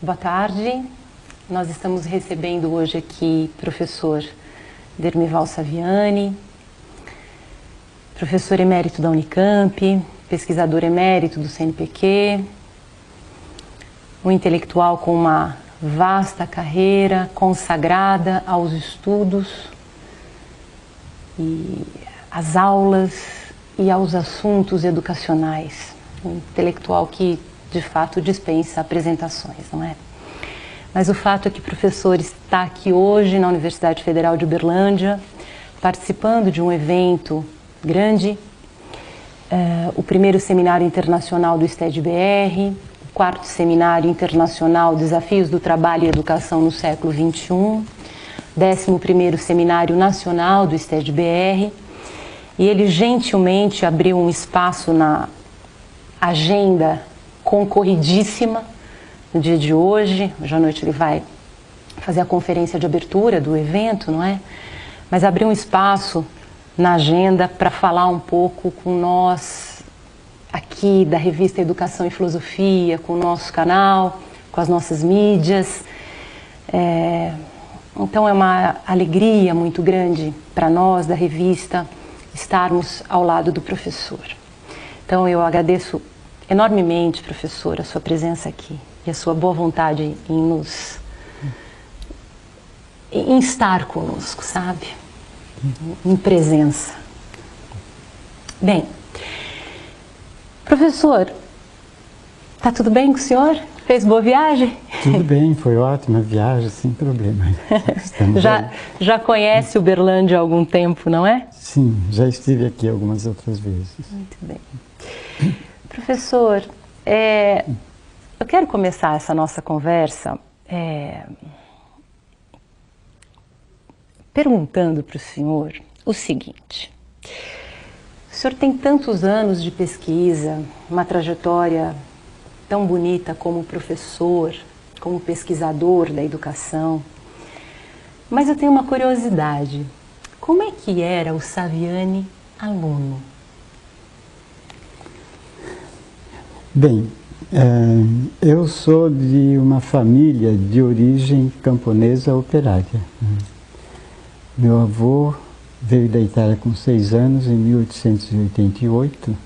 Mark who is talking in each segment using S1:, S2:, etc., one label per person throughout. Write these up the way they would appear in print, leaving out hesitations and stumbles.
S1: Boa tarde. Nós estamos recebendo hoje aqui o professor Dermival Saviani, professor emérito da Unicamp, pesquisador emérito do CNPq, um intelectual com uma vasta carreira consagrada aos estudos e às aulas e aos assuntos educacionais. Um intelectual que, de fato, dispensa apresentações, não é? Mas o fato é que o professor está aqui hoje na Universidade Federal de Uberlândia, participando de um evento grande, o primeiro Seminário Internacional do STED-BR, o quarto Seminário Internacional Desafios do Trabalho e Educação no Século XXI, 11º Seminário Nacional do STED-BR, e ele gentilmente abriu um espaço na agenda concorridíssima no dia de hoje. Hoje à noite ele vai fazer a conferência de abertura do evento, não é? Mas abriu um espaço na agenda para falar um pouco com nós aqui da revista Educação e Filosofia, com o nosso canal, com as nossas mídias. Então é uma alegria muito grande para nós da revista estarmos ao lado do professor. Então eu agradeço enormemente, professor, a sua presença aqui e a sua boa vontade em estar conosco, sabe? Em presença. Bem, professor, tá tudo bem com o senhor? Fez boa viagem?
S2: Tudo bem, foi ótima viagem, sem problema.
S1: Já conhece Uberlândia há algum tempo, não é?
S2: Sim, já estive aqui algumas outras vezes.
S1: Muito bem. Professor, eu quero começar essa nossa conversa perguntando para o senhor o seguinte. O senhor tem tantos anos de pesquisa, uma trajetória tão bonita como professor, como pesquisador da educação, mas eu tenho uma curiosidade. Como é que era o Saviani aluno?
S2: Bem, eu sou de uma família de origem camponesa operária. Meu avô veio da Itália com 6 anos, em 1888,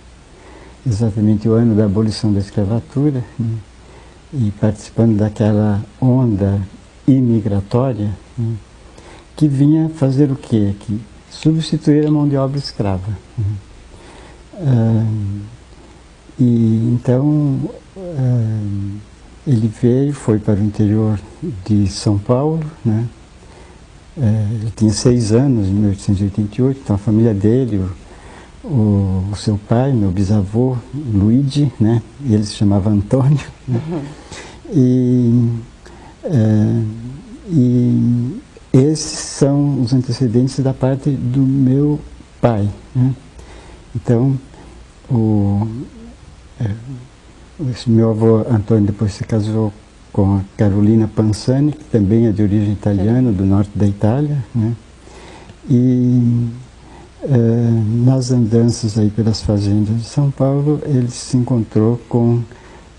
S2: exatamente o ano da abolição da escravatura, e participando daquela onda imigratória, que vinha fazer o quê? Que substituir a mão de obra escrava. E então ele veio, foi para o interior de São Paulo, né? Ele tinha 6 anos em 1888, então a família dele, o seu pai, meu bisavô, Luigi, né? E ele se chamava Antônio, né? E esses são os antecedentes da parte do meu pai, né? Então, esse meu avô Antônio depois se casou com a Carolina Pansani, que também é de origem italiana, do norte da Itália, né? E nas andanças aí pelas fazendas de São Paulo, ele se encontrou com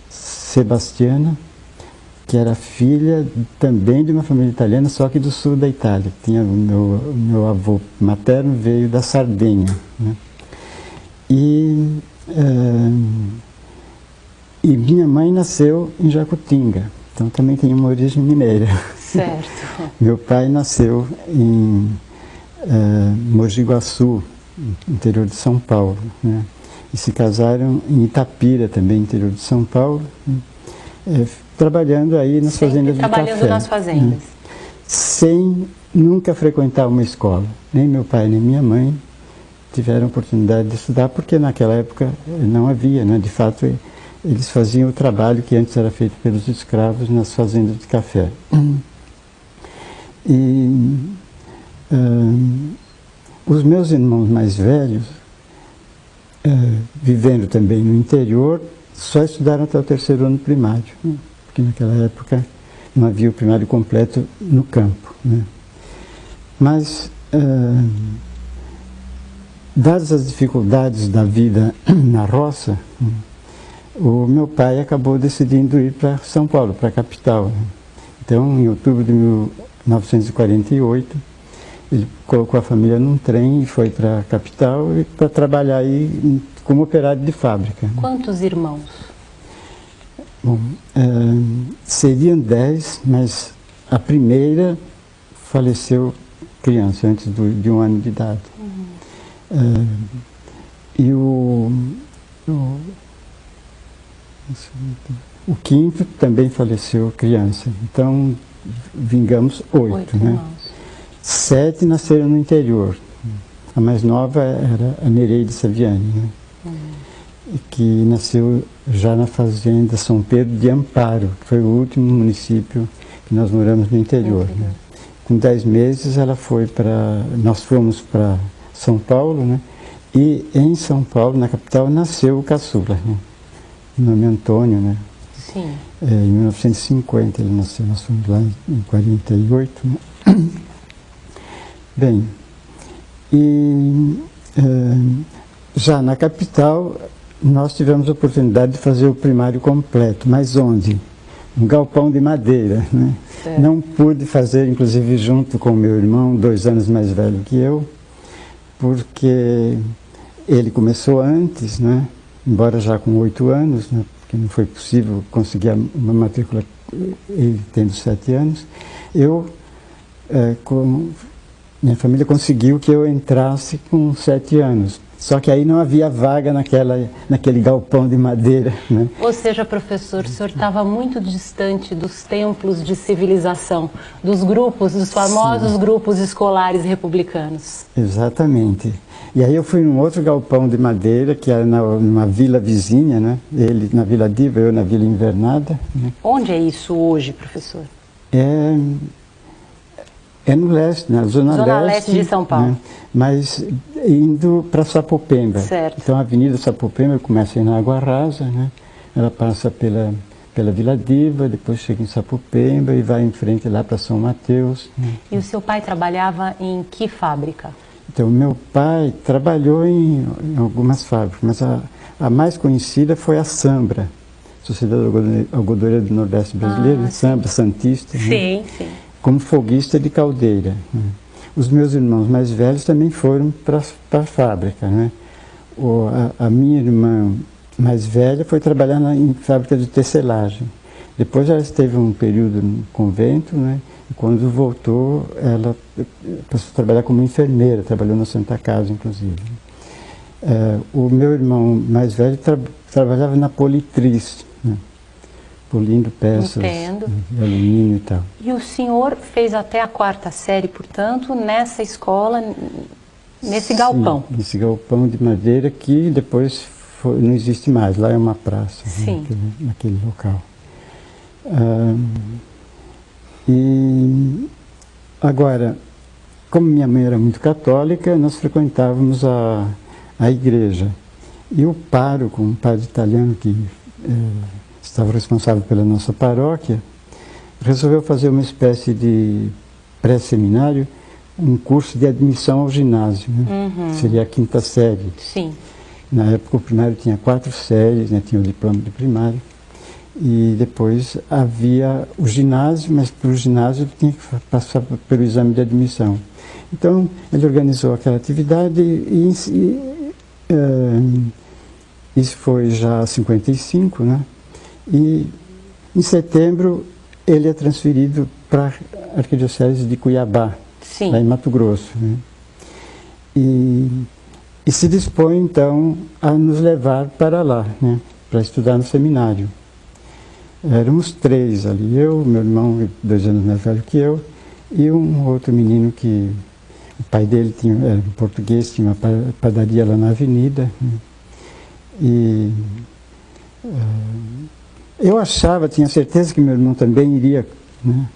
S2: Sebastiana, que era filha também de uma família italiana, só que do sul da Itália. Tinha o meu avô materno veio da Sardenha, né? E minha mãe nasceu em Jacutinga, então também tem uma origem mineira.
S1: Certo.
S2: Meu pai nasceu em Mogi Guaçu, interior de São Paulo, né? E se casaram em Itapira, também interior de São Paulo, trabalhando aí nas fazendas de café.
S1: Trabalhando nas fazendas.
S2: Sem nunca frequentar uma escola. Nem meu pai, nem minha mãe tiveram oportunidade de estudar, porque naquela época não havia, né? De fato, eles faziam o trabalho que antes era feito pelos escravos nas fazendas de café. E os meus irmãos mais velhos, vivendo também no interior, só estudaram até o 3º ano primário, né? Porque naquela época não havia o primário completo no campo, né? Mas, dadas as dificuldades da vida na roça, o meu pai acabou decidindo ir para São Paulo, para a capital. Então, em outubro de 1948, ele colocou a família num trem e foi para a capital para trabalhar aí como operário de fábrica.
S1: Quantos irmãos?
S2: Bom, seriam 10, mas a primeira faleceu criança, antes de 1 ano de idade. E o quinto também faleceu criança. Então, vingamos 8, né?
S1: Irmãos.
S2: 7 nasceram no interior. A mais nova era a Nereide Saviani, né? Que nasceu já na fazenda São Pedro de Amparo, que foi o último município que nós moramos no interior. Né? Com 10 meses nós fomos para São Paulo, né? E em São Paulo, na capital, nasceu o caçula, né? O nome é Antônio, né?
S1: Sim.
S2: Em 1950 ele nasceu, nós fomos lá em 48. Né? Bem, já na capital nós tivemos a oportunidade de fazer o primário completo, mas onde? Um galpão de madeira, né? Não pude fazer, inclusive junto com o meu irmão, 2 anos mais velho que eu, porque ele começou antes, né? Embora já com 8 anos, né? Porque não foi possível conseguir uma matrícula ele tendo 7 anos. Minha família conseguiu que eu entrasse com 7 anos. Só que aí não havia vaga naquele galpão de madeira, né?
S1: Ou seja, professor, o senhor estava muito distante dos templos de civilização, dos grupos, dos famosos
S2: Sim.
S1: grupos escolares republicanos.
S2: Exatamente. E aí eu fui num outro galpão de madeira, que era numa vila vizinha, né? Ele na Vila Diva, eu na Vila Invernada. Né?
S1: Onde é isso hoje, professor?
S2: É no leste, na Zona
S1: Leste de São Paulo.
S2: Né? Mas indo para Sapopemba.
S1: Certo.
S2: Então a Avenida Sapopemba começa aí na Água Rasa, né? Ela passa pela Vila Diva, depois chega em Sapopemba e vai em frente lá para São Mateus. Né?
S1: E o seu pai trabalhava em que fábrica?
S2: Então meu pai trabalhou em algumas fábricas, mas a mais conhecida foi a Sambra, Sociedade Algodoeira do Nordeste Brasileiro, Sambra, Santista.
S1: Sim,
S2: né?
S1: sim.
S2: Como folguista de caldeira. Né? Os meus irmãos mais velhos também foram para a fábrica. Né? A minha irmã mais velha foi trabalhar em fábrica de tecelagem. Depois ela esteve um período no convento, né? E quando voltou, ela passou a trabalhar como enfermeira, trabalhou na Santa Casa, inclusive. O meu irmão mais velho trabalhava na Politriz, né? Polindo peças de alumínio e tal.
S1: E o senhor fez até a 4ª série, portanto, nessa escola, nesse galpão?
S2: Sim, nesse galpão de madeira que depois não existe mais, lá é uma praça,
S1: sim.
S2: Né, naquele local. E agora, como minha mãe era muito católica, nós frequentávamos a igreja. E o pároco, um padre italiano que estava responsável pela nossa paróquia, resolveu fazer uma espécie de pré-seminário, um curso de admissão ao ginásio, né? Seria a 5ª série.
S1: Sim.
S2: Na época o primário tinha 4 séries, né? Tinha o diploma de primário, e depois havia o ginásio, mas para o ginásio tinha que passar pelo exame de admissão. Então ele organizou aquela atividade e isso foi já 55, né? E em setembro ele é transferido para a Arquidiocese de Cuiabá,
S1: Sim.
S2: lá em Mato Grosso. Né? E se dispõe então a nos levar para lá, né? Para estudar no seminário. Éramos 3 ali, eu, meu irmão, 2 anos mais velho que eu, e um outro menino que o pai dele era português, tinha uma padaria lá na avenida. Né? E eu tinha certeza que meu irmão também iria, né?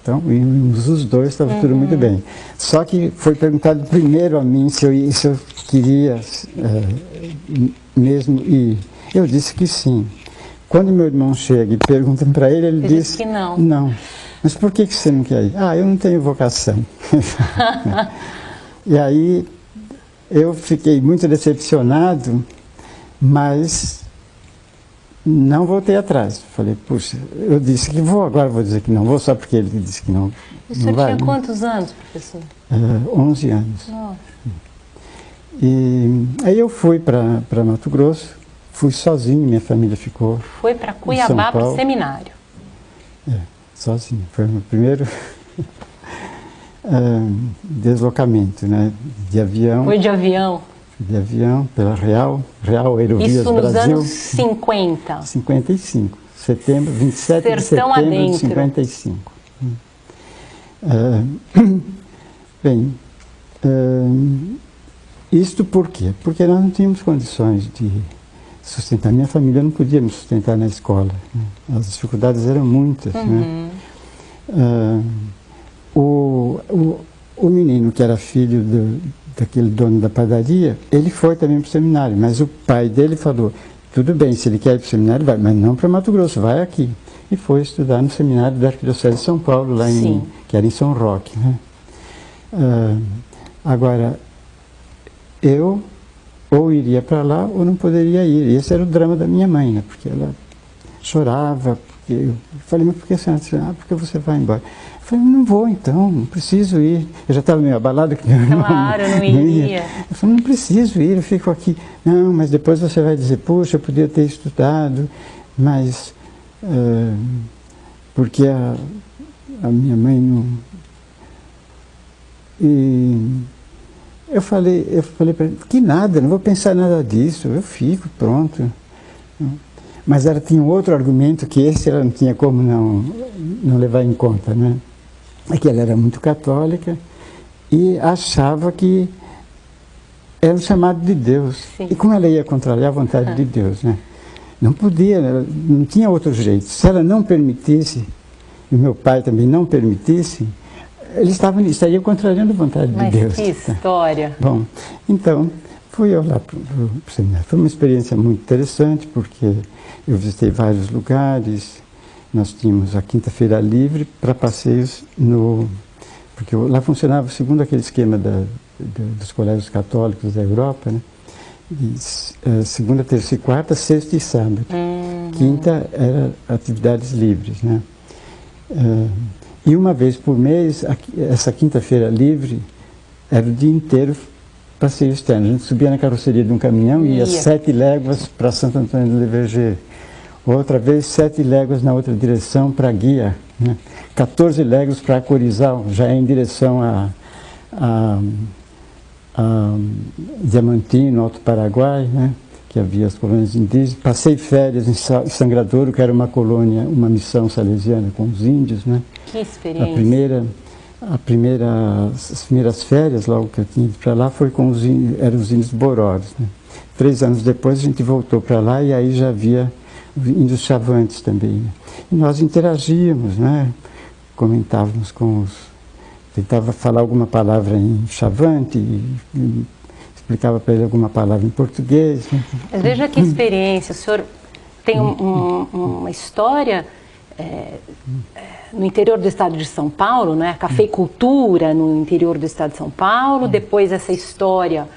S2: Então, os dois, estava tudo muito bem. Só que foi perguntado primeiro a mim se eu queria mesmo ir. Eu disse que sim. Quando meu irmão chega e pergunta para ele, ele diz
S1: que não.
S2: Não. Mas por que você não quer ir? Eu não tenho vocação. E aí eu fiquei muito decepcionado, mas não voltei atrás. Falei, puxa, eu disse que vou, agora vou dizer que não vou, só porque ele disse que não.
S1: O senhor tinha quantos anos, professor?
S2: 11 anos.
S1: Nossa.
S2: E aí eu fui para Mato Grosso, fui sozinho, minha família ficou.
S1: Foi para Cuiabá, para o seminário.
S2: Sozinho. Foi o meu primeiro deslocamento, né? De avião.
S1: Foi de avião?
S2: De avião, pela Real Aerovias
S1: Isso nos
S2: Brasil.
S1: anos 50?
S2: 55. Setembro, 27
S1: Sertão
S2: de setembro
S1: adentro.
S2: de 55. Bem, isto por quê? Porque nós não tínhamos condições de sustentar. Minha família não podia me sustentar na escola. Né? As dificuldades eram muitas. Né? O menino, que era filho daquele dono da padaria, ele foi também para o seminário, mas o pai dele falou, tudo bem, se ele quer ir para o seminário, vai, mas não para Mato Grosso, vai aqui. E foi estudar no seminário da Arquidiocese de São Paulo, lá que era em São Roque. Né? Agora, eu ou iria para lá ou não poderia ir. E esse era o drama da minha mãe, né? Porque ela chorava. Eu falei, mas por que você não? Porque você vai embora. Eu falei, não vou então, não preciso ir. Eu já estava meio abalado.
S1: Claro, não iria.
S2: Eu falei, não preciso ir, eu fico aqui. Não, mas depois você vai dizer, puxa, eu podia ter estudado, mas... porque a minha mãe não... E eu falei para ele, que nada, não vou pensar nada disso, eu fico, pronto. Mas ela tinha um outro argumento, que esse ela não tinha como não levar em conta, né? É que ela era muito católica e achava que era um chamado de Deus. Sim. E como ela ia contrariar a vontade de Deus, né? Não podia, não tinha outro jeito. Se ela não permitisse, e o meu pai também não permitisse, eles estariam contrariando a vontade de Deus.
S1: Que história!
S2: Bom, então, fui eu lá para o seminário. Foi uma experiência muito interessante, porque eu visitei vários lugares. Nós tínhamos a quinta-feira livre para passeios porque lá funcionava segundo aquele esquema dos colégios católicos da Europa, né? Segunda, terça e quarta, sexta e sábado. Quinta era atividades livres, né? E uma vez por mês, essa quinta-feira livre era o dia inteiro passeio externo. A gente subia na carroceria de um caminhão e ia 7 léguas para Santo Antônio do Leverger. Outra vez 7 léguas na outra direção para Guia, né? 14 léguas para Corizal, já em direção a Diamantino, Alto Paraguai, né? Que havia as colônias indígenas. Passei férias em Sangradouro, que era uma colônia, uma missão salesiana com os índios, né?
S1: Que experiência!
S2: As primeiras férias, logo que eu tinha ido para lá, eram os índios Bororos, né? 3 anos depois a gente voltou para lá e aí já havia índios Chavantes também, né? E nós interagíamos, né? Comentávamos tentava falar alguma palavra em Chavante e explicava para ele alguma palavra em português. Né?
S1: Mas veja que experiência, o senhor tem uma história no interior do estado de São Paulo, né? A cafeicultura no interior do estado de São Paulo, depois essa história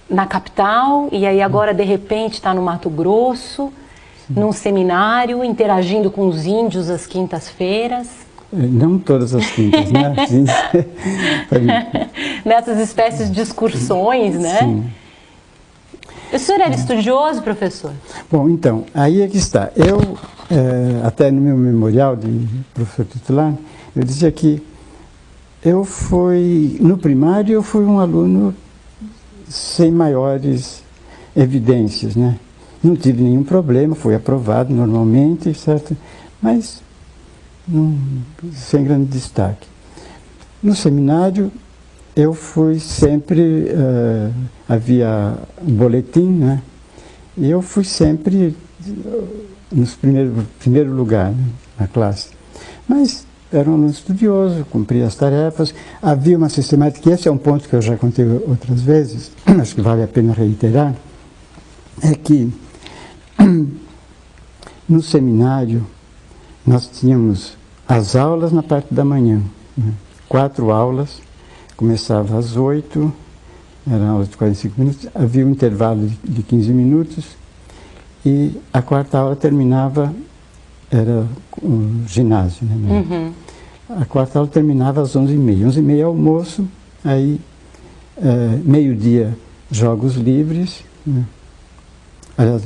S1: na capital, e aí agora de repente está no Mato Grosso, num seminário, interagindo com os índios às quintas-feiras.
S2: Não todas as quintas, né?
S1: Nessas espécies de excursões, né?
S2: Sim.
S1: O senhor era estudioso, professor?
S2: Bom, então, aí é que está. Eu, até no meu memorial de professor titular, eu dizia que no primário eu fui um aluno sem maiores evidências, né? Não tive nenhum problema, fui aprovado normalmente, certo? Mas sem grande destaque. No seminário, eu fui sempre, havia um boletim, né? E eu fui sempre no primeiro lugar, né, na classe. Mas era um aluno estudioso, cumpria as tarefas, havia uma sistemática, e esse é um ponto que eu já contei outras vezes, acho que vale a pena reiterar, é que no seminário nós tínhamos as aulas na parte da manhã, né? 4 aulas, começava às 8, eram aulas de 45 minutos, havia um intervalo de 15 minutos, e a quarta aula terminava, era um ginásio, né? A quarta aula terminava às 11h30. 11h30 almoço, aí meio-dia jogos livres, né?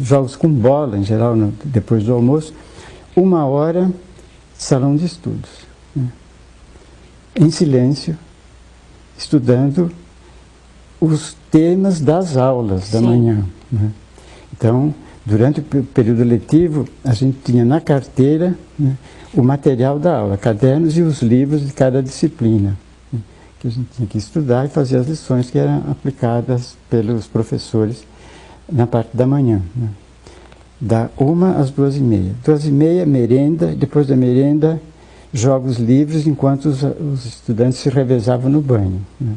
S2: Jogos com bola em geral, depois do almoço. 1h salão de estudos, né? Em silêncio, estudando os temas das aulas da manhã, né? Então, durante o período letivo, a gente tinha na carteira, né, o material da aula, cadernos e os livros de cada disciplina, né, que a gente tinha que estudar e fazer as lições que eram aplicadas pelos professores na parte da manhã, né. Da 1h às 2h30. 2h30, merenda, depois da merenda, jogos livres, enquanto os estudantes se revezavam no banho, né,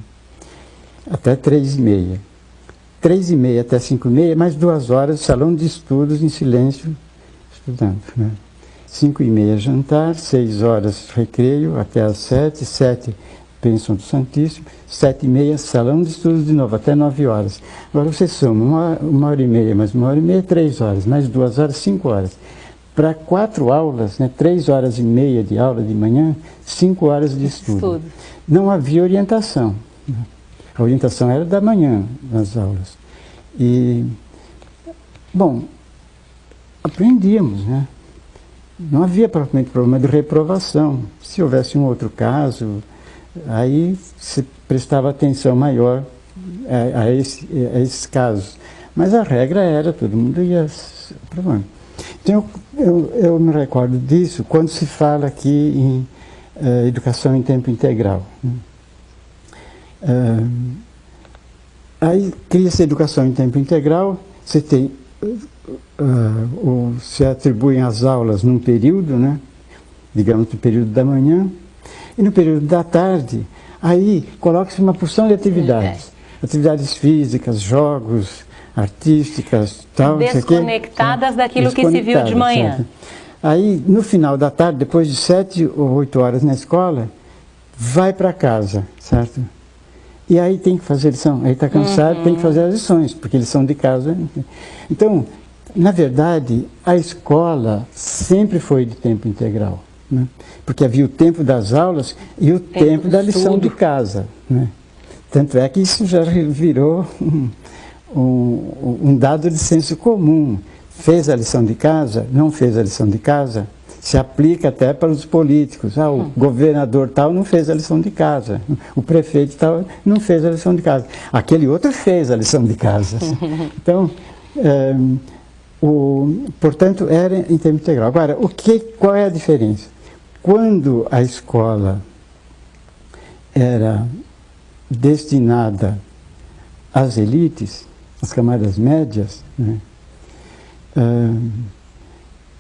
S2: até 3h30. 3h30 até 5h30, mais 2 horas, salão de estudos em silêncio, estudando, né. 5h30 jantar, 6 horas recreio, até às 7, 7 bênção do Santíssimo, 7h30 salão de estudos de novo, até 9 horas. Agora você soma 1h30, mais 1h30, 3 horas, mais 2 horas, 5 horas. Para 4 aulas, né, 3h30 de aula de manhã, 5 horas de estudo. Não havia orientação, né. A orientação era da manhã, nas aulas. E, bom, aprendíamos, né? Não havia propriamente problema de reprovação. Se houvesse um outro caso, aí se prestava atenção maior a esses casos. Mas a regra era, todo mundo ia aprovando. Então, eu me recordo disso quando se fala aqui em educação em tempo integral, né? Aí cria-se educação em tempo integral, você tem, se atribuem as aulas num período, né? Digamos no período da manhã, e no período da tarde, aí coloca-se uma porção de atividades, atividades físicas, jogos, artísticas, tal,
S1: desconectadas daquilo que se viu de manhã.
S2: Certo? Aí no final da tarde, depois de 7 ou 8 horas na escola, vai para casa, certo? E aí tem que fazer lição, aí está cansado, tem que fazer as lições, porque lição de casa. Então, na verdade, a escola sempre foi de tempo integral, né? Porque havia o tempo das aulas e o tempo da lição de casa, né? Tanto é que isso já virou um dado de senso comum. Fez a lição de casa, não fez a lição de casa, se aplica até para os políticos. O governador tal não fez a lição de casa, o prefeito tal não fez a lição de casa, aquele outro fez a lição de casa. Então, portanto, era em tempo integral. Agora, qual é a diferença? Quando a escola era destinada às elites, às camadas médias, né,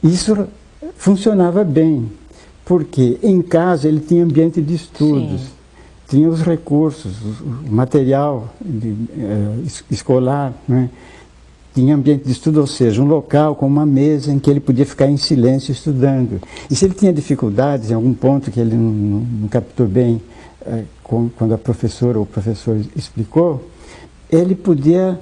S2: isso funcionava bem, porque em casa ele tinha ambiente de estudos, tinha os recursos, o material escolar, né? Tinha ambiente de estudo, ou seja, um local com uma mesa em que ele podia ficar em silêncio estudando. E se ele tinha dificuldades em algum ponto que ele não captou bem, quando a professora ou o professor explicou, ele podia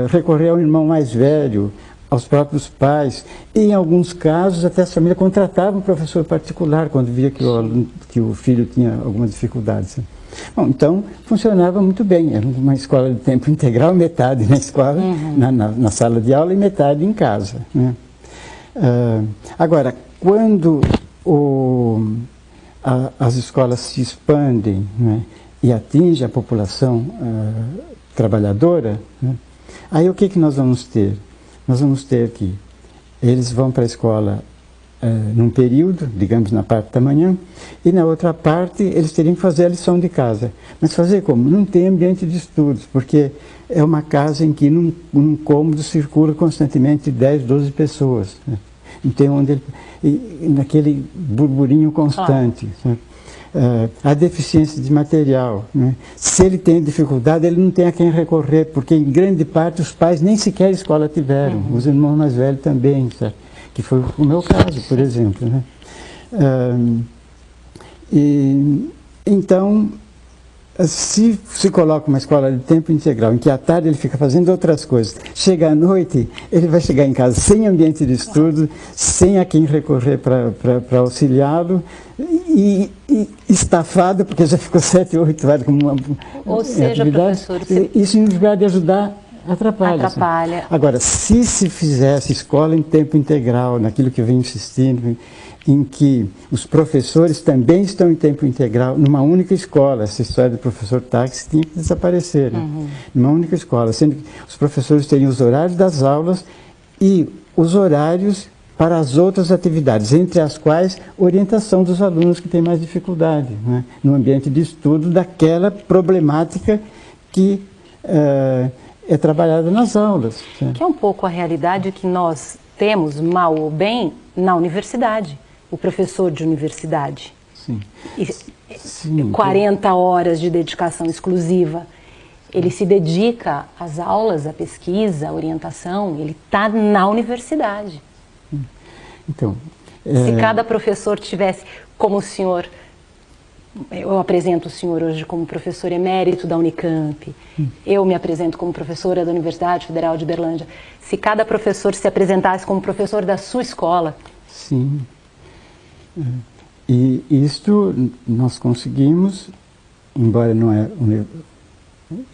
S2: recorrer ao irmão mais velho, aos próprios pais, e em alguns casos até a família contratava um professor particular quando via que o filho tinha algumas dificuldades. Bom, então funcionava muito bem, era uma escola de tempo integral, metade na escola, na sala de aula e metade em casa, né? Agora, quando as escolas se expandem, né, e atingem a população trabalhadora, né, aí o que nós vamos ter? Nós vamos ter que eles vão para a escola num período, digamos na parte da manhã, e na outra parte eles teriam que fazer a lição de casa. Mas fazer como? Não tem ambiente de estudos, porque é uma casa em que num cômodo circula constantemente 10, 12 pessoas, né? Não tem onde naquele burburinho constante. A deficiência de material, né? Se ele tem dificuldade, ele não tem a quem recorrer, porque em grande parte os pais nem sequer escola tiveram, os irmãos mais velhos também, certo? Que foi o meu caso, por exemplo, né? Então, se se coloca uma escola de tempo integral, em que à tarde ele fica fazendo outras coisas, chega à noite, ele vai chegar em casa sem ambiente de estudo, sem a quem recorrer para auxiliá-lo, e estafado, porque já ficou 7 ou 8 horas como uma
S1: Ou seja, professor,
S2: isso em lugar de ajudar, atrapalha.
S1: Atrapalha.
S2: Agora, se se fizesse escola em tempo integral, naquilo que eu venho insistindo, em que os professores também estão em tempo integral, numa única escola, essa história do professor táxi tinha que desaparecer, né? Numa única escola, sendo que os professores teriam os horários das aulas e os horários para as outras atividades, entre as quais orientação dos alunos que têm mais dificuldade, né? No ambiente de estudo daquela problemática que é trabalhada nas aulas. Né?
S1: Que é um pouco a realidade que nós temos, mal ou bem, na universidade. O professor de universidade.
S2: Sim.
S1: Sim, 40 horas de dedicação exclusiva. Ele se dedica às aulas, à pesquisa, à orientação, ele está na universidade.
S2: Então,
S1: se cada professor tivesse, como o senhor, eu apresento o senhor hoje como professor emérito da Unicamp, eu me apresento como professora da Universidade Federal de Berlândia, se cada professor se apresentasse como professor da sua escola.
S2: Sim. E isto nós conseguimos, embora não é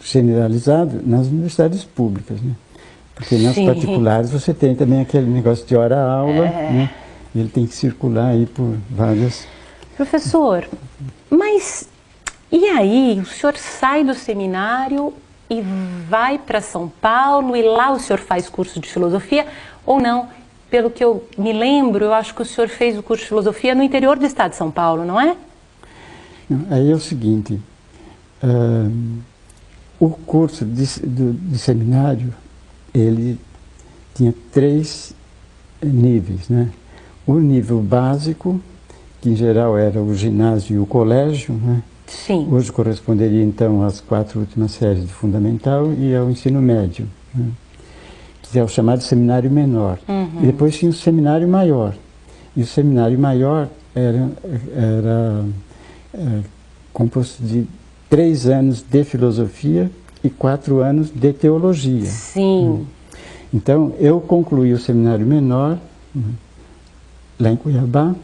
S2: generalizado, nas universidades públicas, né? Porque nas particulares você tem também aquele negócio de hora-aula, né? E ele tem que circular aí por várias...
S1: Professor, mas e aí o senhor sai do seminário e vai para São Paulo e lá o senhor faz curso de filosofia ou não? Pelo que eu me lembro, eu acho que o senhor fez o curso de filosofia no interior do estado de São Paulo, não é?
S2: Não, aí é o seguinte, o curso de seminário, ele tinha 3 níveis, né? O nível básico, que em geral era o ginásio e o colégio, né?
S1: Sim.
S2: Hoje corresponderia então às 4 últimas séries do fundamental e ao ensino médio, né? Que é o chamado seminário menor. E depois tinha o seminário maior. E o seminário maior era composto de 3 anos de filosofia e 4 anos de teologia.
S1: Sim.
S2: Então, eu concluí o seminário menor, lá em Cuiabá,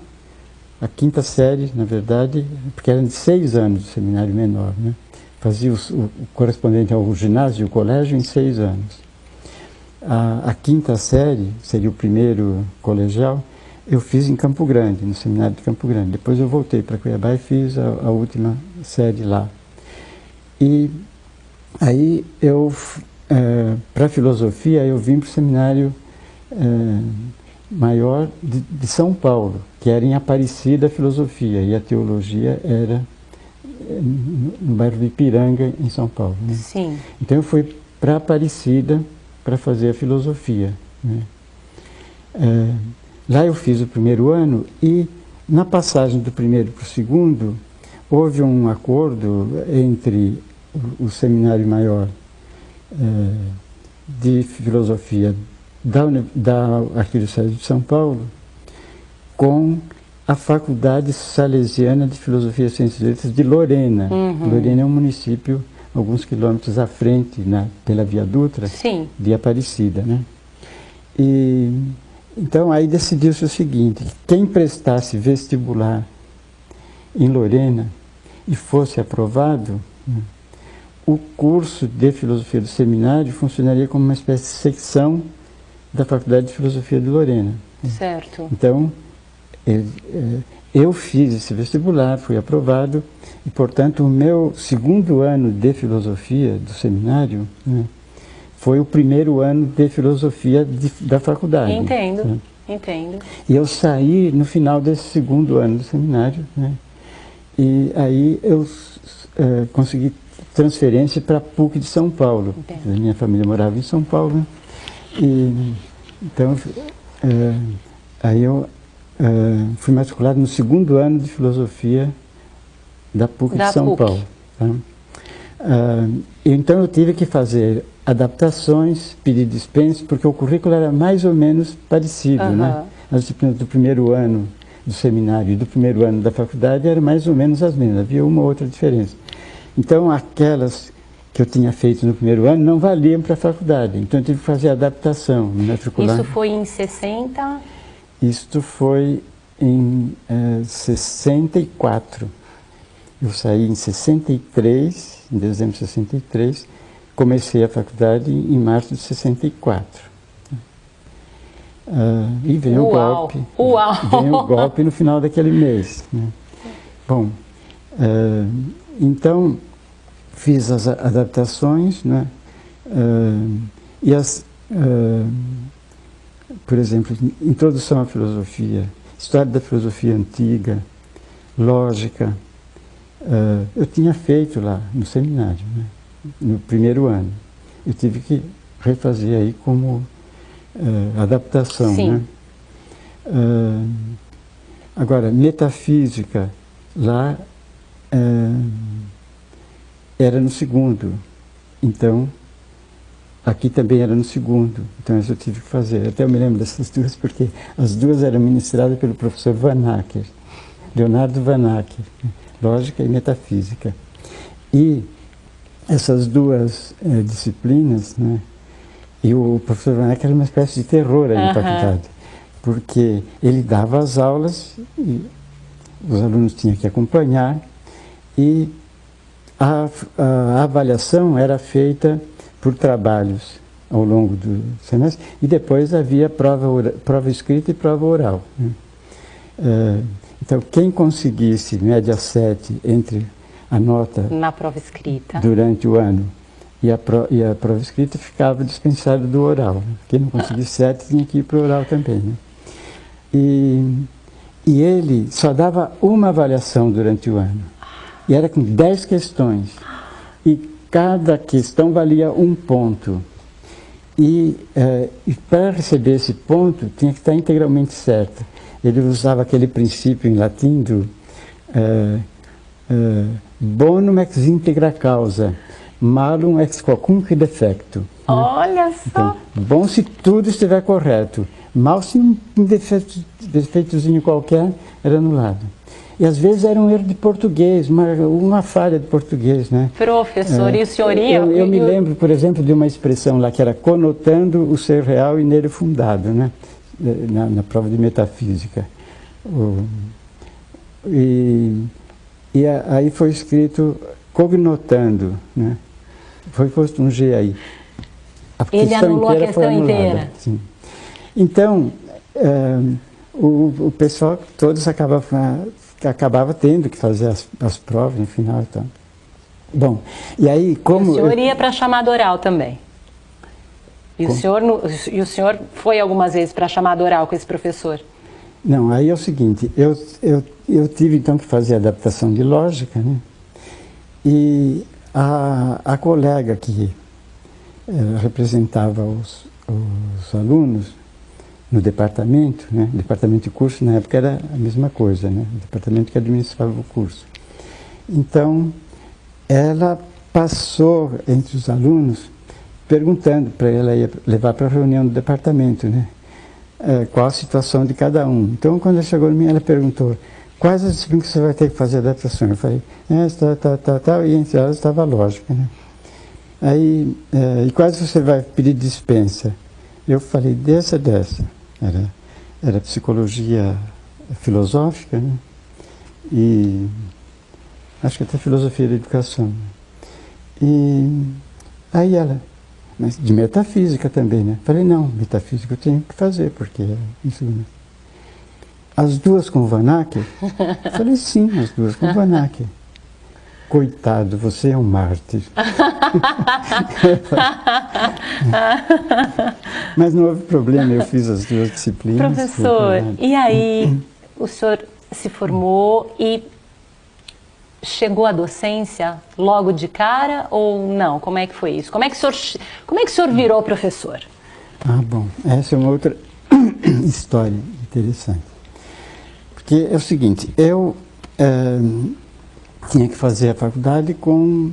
S2: a 5ª série, na verdade, porque eram de 6 anos o seminário menor, né? Fazia o correspondente ao ginásio e o colégio em 6 anos. A 5ª série, seria o primeiro colegial, eu fiz em Campo Grande, no seminário de Campo Grande. Depois eu voltei para Cuiabá e fiz a última série lá. E aí eu, para filosofia, eu vim para o seminário maior de São Paulo, que era em Aparecida a filosofia, e a teologia era no bairro de Ipiranga, em São Paulo, né?
S1: Sim.
S2: Então eu fui para Aparecida para fazer a filosofia, né? Lá eu fiz o primeiro ano e na passagem do primeiro para o segundo houve um acordo entre o seminário maior de filosofia da Arquidiocese de São Paulo com a Faculdade Salesiana de Filosofia e Ciências e Letras de Lorena. Lorena é um município alguns quilômetros à frente, pela Via Dutra,
S1: Sim.
S2: de Aparecida, né? E então aí decidiu-se o seguinte: quem prestasse vestibular em Lorena e fosse aprovado, o curso de filosofia do seminário funcionaria como uma espécie de secção da Faculdade de Filosofia de Lorena.
S1: Certo.
S2: Então, eu fiz esse vestibular, fui aprovado, e, portanto, o meu segundo ano de filosofia do seminário, né, foi o primeiro ano de filosofia da faculdade.
S1: Entendo,
S2: né?
S1: Entendo.
S2: E eu saí no final desse segundo ano do seminário, né, e aí eu consegui transferência para a PUC de São Paulo. A minha família morava em São Paulo, né, e então aí eu fui matriculado no segundo ano de filosofia da PUC de São Paulo. Tá? Então eu tive que fazer adaptações, pedir dispensa, porque o currículo era mais ou menos parecido, né? As disciplinas do primeiro ano do seminário e do primeiro ano da faculdade eram mais ou menos as mesmas, havia uma outra diferença. Então, aquelas que eu tinha feito no primeiro ano não valiam para a faculdade. Então, eu tive que fazer adaptação, me matricular.
S1: Isso foi em 60?
S2: Isto foi em 64. Eu saí em 63, em dezembro de 63, comecei a faculdade em março de 64. E veio o golpe. Veio o golpe no final daquele mês, né? Bom, então fiz as adaptações, né? Por exemplo, introdução à filosofia, história da filosofia antiga, lógica, eu tinha feito lá no seminário, né? No primeiro ano. Eu tive que refazer aí como adaptação.
S1: Sim.
S2: Né? Agora, metafísica, lá era no segundo. Então, aqui também era no segundo. Então, eu tive que fazer. Até eu me lembro dessas duas, porque as duas eram ministradas pelo professor Van Acker, Leonardo Van Acker, lógica e metafísica. E essas duas disciplinas, né? E o professor Van Acker era uma espécie de terror aí na faculdade, porque ele dava as aulas e os alunos tinham que acompanhar, e a avaliação era feita por trabalhos ao longo do semestre, e depois havia prova escrita e prova oral, né? Então, quem conseguisse média 7 entre a nota
S1: na prova escrita
S2: durante o ano e a prova escrita, ficava dispensado do oral. Quem não conseguisse 7 tinha que ir para o oral também, né? E ele só dava uma avaliação durante o ano. E era com 10 questões. E cada questão valia 1 ponto. E para receber esse ponto, tinha que estar integralmente certa. Ele usava aquele princípio em latim do bonum ex integra causa, malum ex quocunque defecto.
S1: Olha só!
S2: Então, bom se tudo estiver correto, mal se um defeitozinho qualquer era anulado. E às vezes era um erro de português, uma falha de português, né?
S1: Professor, e o senhor ia?
S2: Eu me lembro, por exemplo, de uma expressão lá que era conotando o ser real e nele fundado, né? Na prova de metafísica. Aí foi escrito cognotando, né? Foi posto um G aí.
S1: Ele anulou a questão inteira.
S2: Sim. Então, o pessoal, todos acabava tendo que fazer as provas no final e tal. Bom, e aí como...
S1: E o senhor ia para a chamada oral também? E o senhor foi algumas vezes para a chamada oral com esse professor?
S2: Não, aí é o seguinte, eu tive então que fazer a adaptação de lógica, né? E a colega que representava os alunos no departamento, né? Departamento de curso na época era a mesma coisa, né? O departamento que administrava o curso. Então, ela passou entre os alunos perguntando para ela levar para a reunião do departamento, né? Qual a situação de cada um. Então, quando ela chegou em mim, ela perguntou: quais as disciplinas que você vai ter que fazer adaptação? Eu falei: e entre elas estava a lógica, né? Aí, e quais você vai pedir dispensa? Eu falei: dessa. Era psicologia filosófica, né? E acho que até filosofia da educação. E aí ela: mas de metafísica também, né? Falei: não, metafísica eu tenho que fazer, porque é isso, né? As duas com o Van Acker? Falei: sim, as duas com o Van Acker. Coitado, você é um mártir. Mas não houve problema, eu fiz as duas disciplinas.
S1: Professor, e aí o senhor se formou e chegou à docência logo de cara ou não? Como é que foi isso? Como é que o senhor virou professor?
S2: Bom, essa é uma outra história interessante. Porque é o seguinte, eu tinha que fazer a faculdade com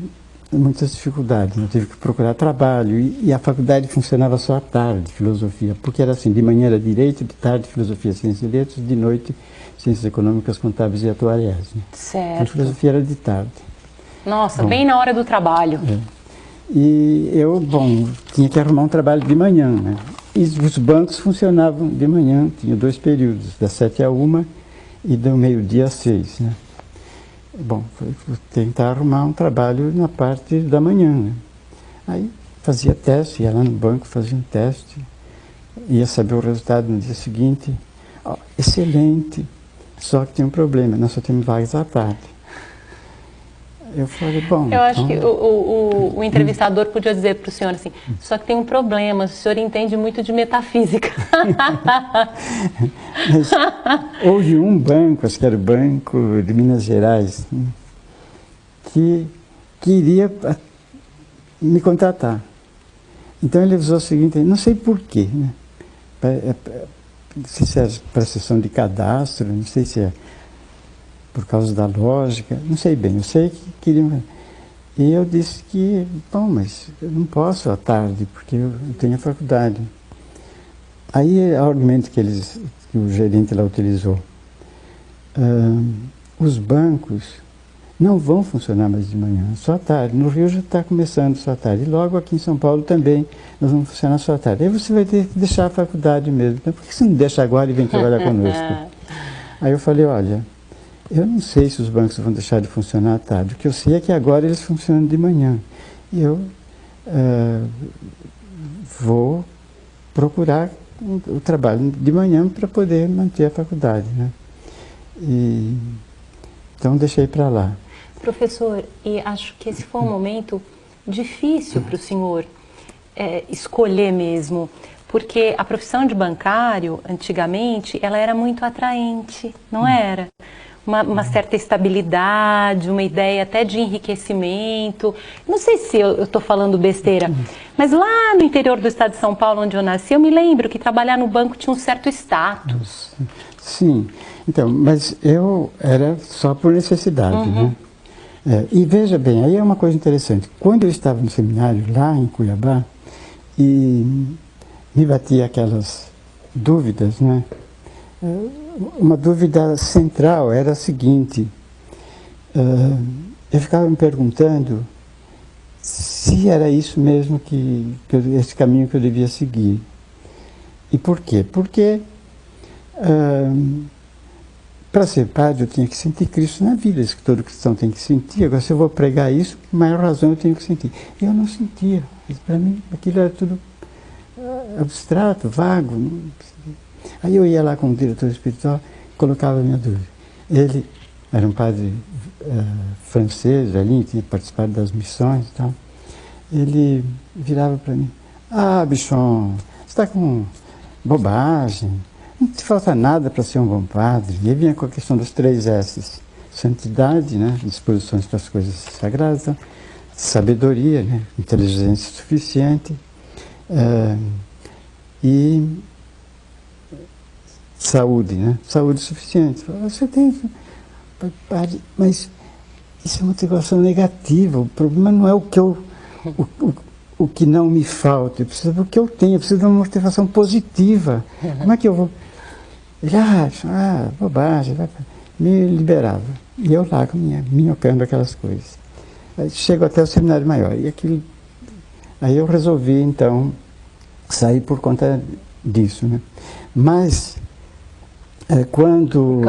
S2: muitas dificuldades. Eu tive que procurar trabalho e a faculdade funcionava só à tarde, filosofia, porque era assim: de manhã era direito, de tarde filosofia, ciências e letras, de noite ciências econômicas, contábeis e atuariais, né?
S1: Certo.
S2: Então, a filosofia era de tarde.
S1: Nossa, bem na hora do trabalho.
S2: E eu, tinha que arrumar um trabalho de manhã, né? E os bancos funcionavam de manhã, tinha 2 períodos, das 7 à 1 e do meio-dia às 6, né? Bom, foi tentar arrumar um trabalho na parte da manhã, né? Aí fazia teste, ia lá no banco, fazia um teste, ia saber o resultado no dia seguinte. Ó, excelente, só que tinha um problema, nós só temos vagas à tarde. Eu falei, bom...
S1: Eu acho que o entrevistador podia dizer para o senhor assim, só que tem um problema, o senhor entende muito de metafísica.
S2: Mas houve um banco, acho que era o Banco de Minas Gerais, né, que queria me contratar. Então ele usou o seguinte, não sei porquê, né? Não sei se é para a sessão de cadastro, não sei se é por causa da lógica, não sei bem, eu sei que queriam. E eu disse que, mas eu não posso à tarde, porque eu tenho a faculdade. Aí o argumento que o gerente lá utilizou, os bancos não vão funcionar mais de manhã, só à tarde. No Rio já está começando só à tarde, e logo aqui em São Paulo também nós vamos funcionar só à tarde. Aí você vai ter que deixar a faculdade mesmo, então por que você não deixa agora e vem trabalhar conosco? Aí eu falei, olha, eu não sei se os bancos vão deixar de funcionar à tarde. O que eu sei é que agora eles funcionam de manhã. E eu vou procurar o trabalho de manhã para poder manter a faculdade, né? Então deixei para lá.
S1: Professor, e acho que esse foi um momento difícil para o senhor escolher mesmo, porque a profissão de bancário, antigamente, ela era muito atraente, não era? Uma certa estabilidade, uma ideia até de enriquecimento. Não sei se eu estou falando besteira, mas lá no interior do estado de São Paulo, onde eu nasci, eu me lembro que trabalhar no banco tinha um certo status.
S2: Sim, então, mas eu era só por necessidade, né? E veja bem, aí é uma coisa interessante. Quando eu estava no seminário lá em Cuiabá, e me batia aquelas dúvidas, né? Uma dúvida central era a seguinte, eu ficava me perguntando se era isso mesmo esse caminho que eu devia seguir. E por quê? Porque para ser padre eu tinha que sentir Cristo na vida, isso que todo cristão tem que sentir. Agora, se eu vou pregar isso, com maior razão eu tenho que sentir. E eu não sentia. Para mim aquilo era tudo abstrato, vago. Aí eu ia lá com o diretor espiritual, colocava a minha dúvida. Ele era um padre francês, velhinho, tinha participado das missões e tal. Ele virava para mim, bichon, você está com bobagem, não te falta nada para ser um bom padre. E aí vinha com a questão dos 3 S's, santidade, né, disposições para as coisas sagradas, então, sabedoria, né, inteligência suficiente, e saúde, né? Saúde suficiente. Você tem, mas isso é uma motivação negativa. O problema não é o que não me falta, eu preciso do que eu tenho, eu preciso de uma motivação positiva. Como é que eu vou? Ele, bobagem, me liberava. E eu lá minhocando aquelas coisas. Aí chego até o seminário maior. Aí eu resolvi, então, sair por conta disso, né? Mas quando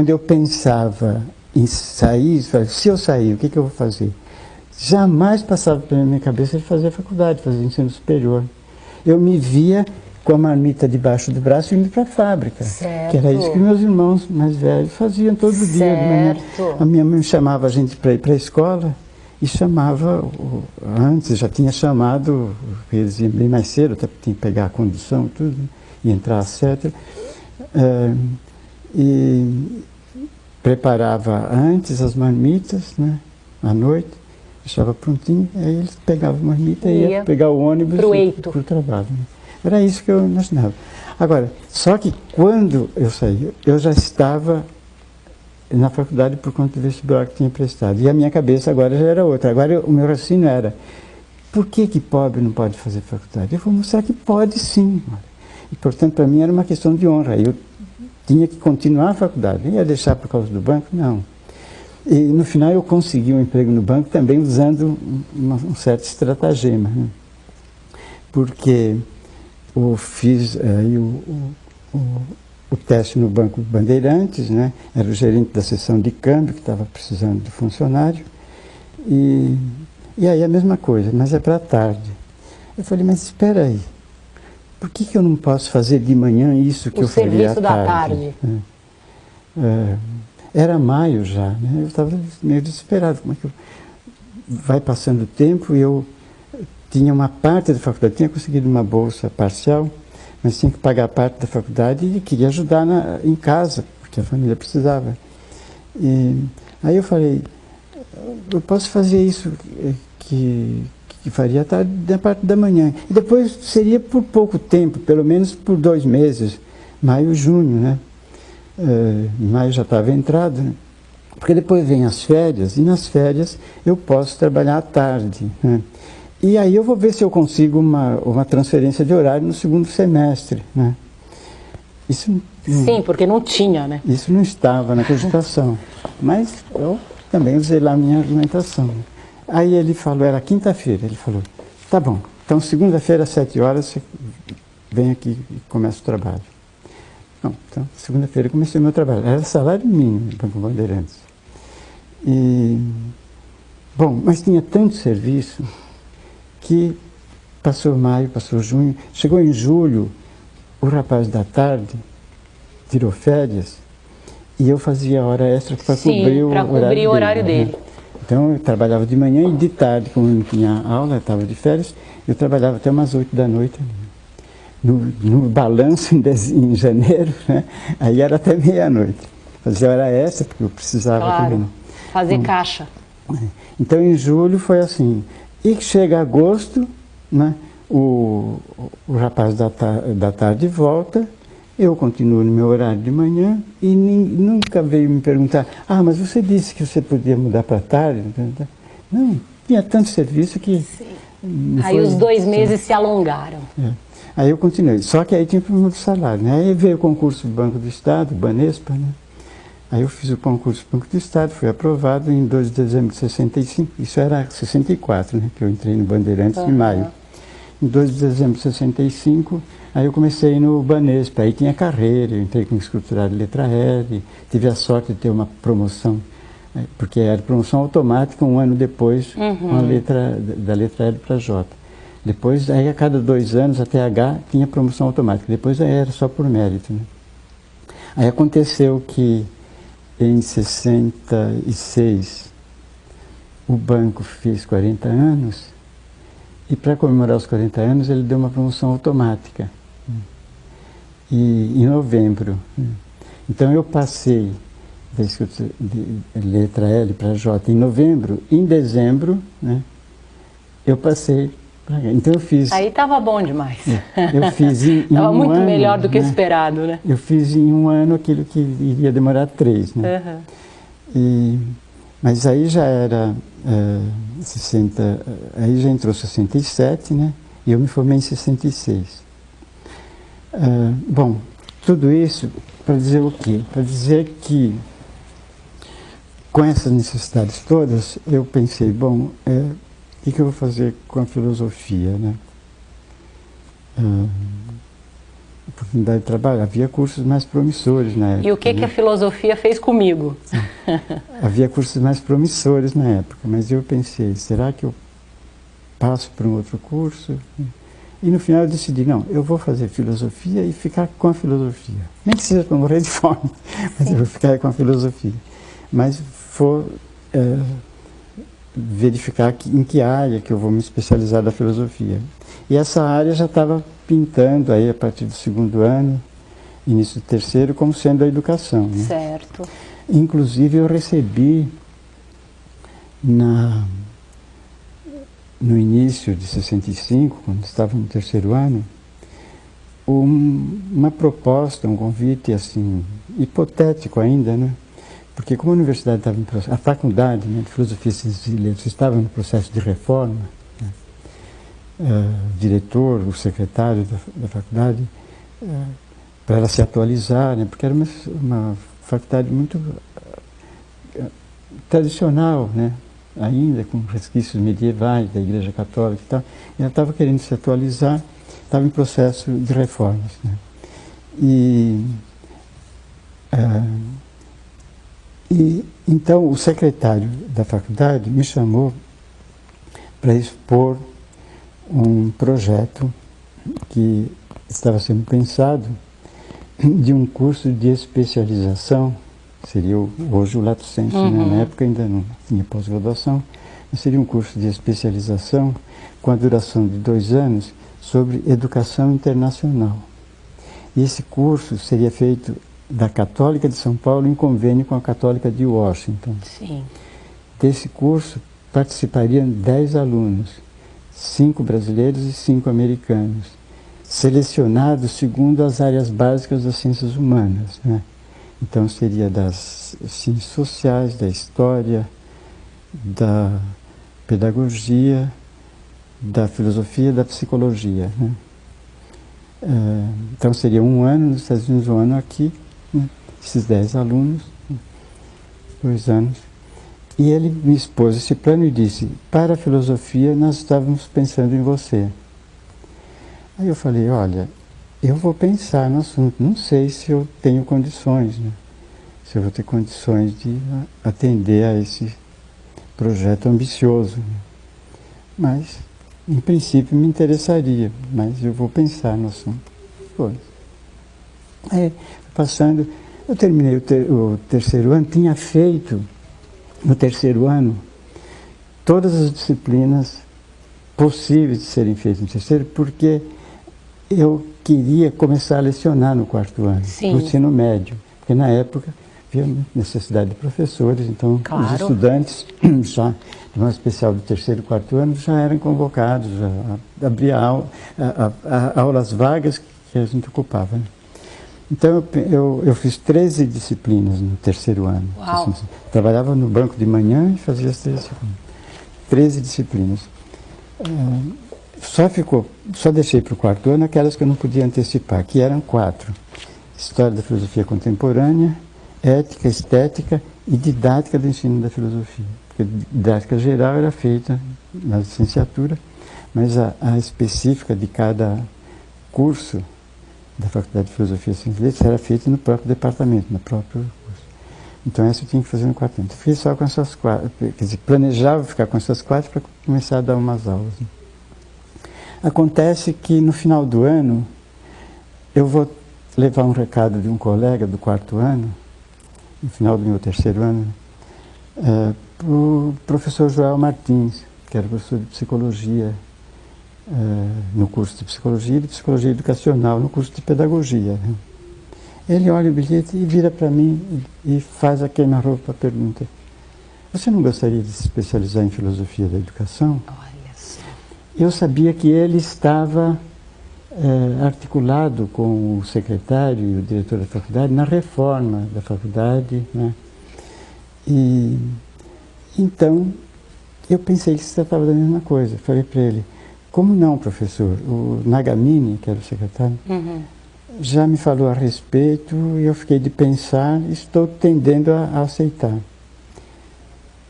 S2: eu pensava em sair, se eu sair, o que eu vou fazer? Jamais passava pela minha cabeça de fazer faculdade, fazer ensino superior. Eu me via com a marmita debaixo do braço e indo para a fábrica.
S1: Certo.
S2: Que era isso que meus irmãos mais velhos faziam todo dia de manhã. A minha mãe chamava a gente para ir para a escola e chamava, antes já tinha chamado, eles iam bem mais cedo, até tinha que pegar a condução e tudo, e entrar às 7. E preparava antes as marmitas, né, à noite, deixava prontinho, aí eles pegavam a marmita e ia pegar o ônibus para o trabalho. Né? Era isso que eu imaginava. Agora, só que quando eu saí, eu já estava na faculdade por conta do vestibular que tinha prestado. E a minha cabeça agora já era outra. Agora o meu raciocínio era, por que pobre não pode fazer faculdade? Eu vou mostrar que pode sim. E, portanto, para mim era uma questão de honra. Eu tinha que continuar a faculdade. Não ia deixar por causa do banco, não. E no final eu consegui um emprego no banco também usando um certo estratagema, né? Porque eu fiz aí o teste no Banco Bandeirantes, né? Era o gerente da seção de câmbio que estava precisando de funcionário. E aí a mesma coisa, mas é para tarde. Eu falei, mas espera aí, por que eu não posso fazer de manhã isso que eu faria à tarde? O serviço da tarde. Era maio já, né? Eu estava meio desesperado. Como é que vai passando o tempo e eu tinha uma parte da faculdade, tinha conseguido uma bolsa parcial, mas tinha que pagar parte da faculdade e queria ajudar em casa, porque a família precisava. E aí eu falei, eu posso fazer isso que faria à tarde, da parte da manhã. E depois seria por pouco tempo, pelo menos por 2 meses, maio, junho, né? Maio já estava entrado, né? Porque depois vem as férias, e nas férias eu posso trabalhar à tarde, né? E aí eu vou ver se eu consigo uma transferência de horário no segundo semestre, né? Isso,
S1: sim, porque não tinha, né?
S2: Isso não estava na cogitação, mas eu também usei lá a minha argumentação. Aí ele falou, era quinta-feira, ele falou, tá bom, então segunda-feira às 7 horas você vem aqui e começa o trabalho. Bom, então segunda-feira eu comecei o meu trabalho, era salário mínimo no Banco Bandeirantes. Bom, mas tinha tanto serviço que passou maio, passou junho, chegou em julho, o rapaz da tarde tirou férias e eu fazia hora extra para cobrir o horário dele. Então eu trabalhava de manhã e de tarde, como não tinha aula, eu estava de férias, eu trabalhava até umas 8 da noite. No balanço em janeiro, né? Aí era até meia-noite. Fazia hora extra, porque eu precisava.
S1: Claro,
S2: também, né?
S1: Fazer caixa.
S2: Então em julho foi assim. E chega agosto, né? O rapaz da tarde volta, eu continuo no meu horário de manhã e nunca veio me perguntar, mas você disse que você podia mudar para tarde? Não, tinha tanto serviço que...
S1: Aí os 2 meses se alongaram.
S2: Aí eu continuei, só que aí tinha o problema do salário, né? Aí veio o concurso do Banco do Estado, Banespa, né? Aí eu fiz o concurso do Banco do Estado, fui aprovado em 2 de dezembro de 65, isso era 64, né? Que eu entrei no Bandeirantes em maio. Em 2 de dezembro de 65, aí eu comecei no Banespa, aí tinha carreira, eu entrei como escriturário de letra L, tive a sorte de ter uma promoção, porque era promoção automática 1 ano depois, com a da letra L para J. Depois, aí a cada 2 anos, até H, tinha promoção automática, depois aí era só por mérito, né? Aí aconteceu que em 66 o banco fez 40 anos, e para comemorar os 40 anos ele deu uma promoção automática, em novembro. Então eu passei de letra L para J em novembro, em dezembro, né, eu passei para H. Então eu fiz...
S1: Aí estava bom demais.
S2: Eu fiz em
S1: Estava muito
S2: ano,
S1: melhor do que
S2: né,
S1: esperado, né?
S2: Eu fiz em 1 ano aquilo que iria demorar 3, né? Mas aí já era 60, aí já entrou 67, né? E eu me formei em 66. Bom, tudo isso para dizer o quê? Para dizer que com essas necessidades todas, eu pensei, bom, o que eu vou fazer com a filosofia, né? Oportunidade de trabalho, havia cursos mais promissores na época.
S1: E o que, que a filosofia fez comigo?
S2: Havia cursos mais promissores na época, mas eu pensei, será que eu passo para um outro curso? E no final eu decidi, não, eu vou fazer filosofia e ficar com a filosofia. Nem que seja para morrer de fome, mas eu vou ficar com a filosofia. Mas vou verificar em que área que eu vou me especializar da filosofia. E essa área já estava pintando aí a partir do 2º ano, início do 3º, como sendo a educação, né?
S1: Certo.
S2: Inclusive eu recebi no início de 65, quando estava no 3º ano, uma proposta, um convite assim, hipotético ainda, né? Porque como a universidade estava em processo, a faculdade, né, de Filosofia, Ciências e Letras estava no processo de reforma, né? O diretor, o secretário da faculdade, para ela se atualizar, né? Porque era uma faculdade muito tradicional, né? Ainda com resquícios medievais da Igreja Católica e tal. E ela estava querendo se atualizar, estava em processo de reformas, né? E então o secretário da faculdade me chamou para expor um projeto que estava sendo pensado de um curso de especialização, seria hoje o Lato Sensu, né? Na época ainda não tinha pós-graduação, mas seria um curso de especialização com a duração de 2 anos sobre educação internacional. E esse curso seria feito da Católica de São Paulo em convênio com a Católica de Washington.
S1: Sim.
S2: Desse curso participariam 10 alunos, 5 brasileiros e 5 americanos, selecionados segundo as áreas básicas das ciências humanas, né? Então seria das ciências sociais, da história, da pedagogia, da filosofia e da psicologia, né? Então seria 1 ano nos Estados Unidos, 1 ano aqui, né? Esses 10 alunos, 2 anos. E ele me expôs esse plano e disse: para a filosofia nós estávamos pensando em você. Aí eu falei: olha, eu vou pensar no assunto, não sei se eu tenho condições, né? Se eu vou ter condições de atender a esse projeto ambicioso, né? Mas, em princípio, me interessaria, mas eu vou pensar no assunto. Foi. Aí, passando, eu terminei o terceiro ano, tinha feito, no terceiro ano, todas as disciplinas possíveis de serem feitas no terceiro, porque eu queria começar a lecionar no 4º ano, no ensino médio, porque na época havia necessidade de professores, então os estudantes, já de modo especial do 3º e 4º ano, já eram convocados, já abria aulas vagas que a gente ocupava, né? Então eu fiz 13 disciplinas no 3º ano. Assim, trabalhava no banco de manhã e fazia as 13 disciplinas. 13 disciplinas. Só deixei para o 4º ano aquelas que eu não podia antecipar, que eram 4. História da filosofia contemporânea, ética, estética e didática do ensino da filosofia. Porque a didática geral era feita na licenciatura, mas a específica de cada curso da Faculdade de Filosofia e Ciências e Letras era feita no próprio departamento, no próprio curso. Então essa eu tinha que fazer no 4º ano. Fiz só com essas 4, quer dizer, planejava ficar com essas 4 para começar a dar umas aulas, né? Acontece que no final do ano eu vou levar um recado de um colega do 4º ano, no final do meu 3º ano, para o professor Joel Martins, que era professor de psicologia, no curso de psicologia e de psicologia educacional, no curso de pedagogia, né? Ele olha o bilhete e vira para mim e faz a queima-roupa pergunta: você não gostaria de se especializar em filosofia da educação?
S1: Olha só.
S2: Eu sabia que ele estava articulado com o secretário e o diretor da faculdade na reforma da faculdade, né? E então eu pensei que se tratava da mesma coisa. Falei para ele: como não, professor? O Nagamine, que era o secretário, já me falou a respeito e eu fiquei de pensar e estou tendendo a aceitar.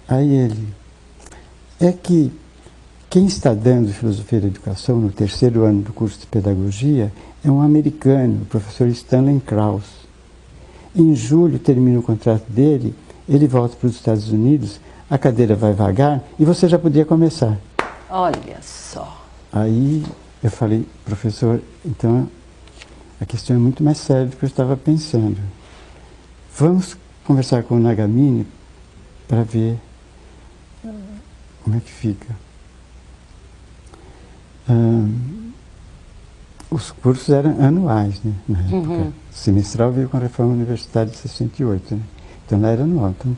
S2: Aí ele: é que quem está dando filosofia da educação no 3º ano do curso de pedagogia é um americano, o professor Stanley Krauss. Em julho termina o contrato dele, ele volta para os Estados Unidos, a cadeira vai vagar e você já podia começar.
S1: Olha só.
S2: Aí eu falei: professor, então a questão é muito mais séria do que eu estava pensando. Vamos conversar com o Nagamine para ver como é que fica. Os cursos eram anuais, né, na época. O semestral veio com a reforma universitária de 68, né? Então lá era anual. Então,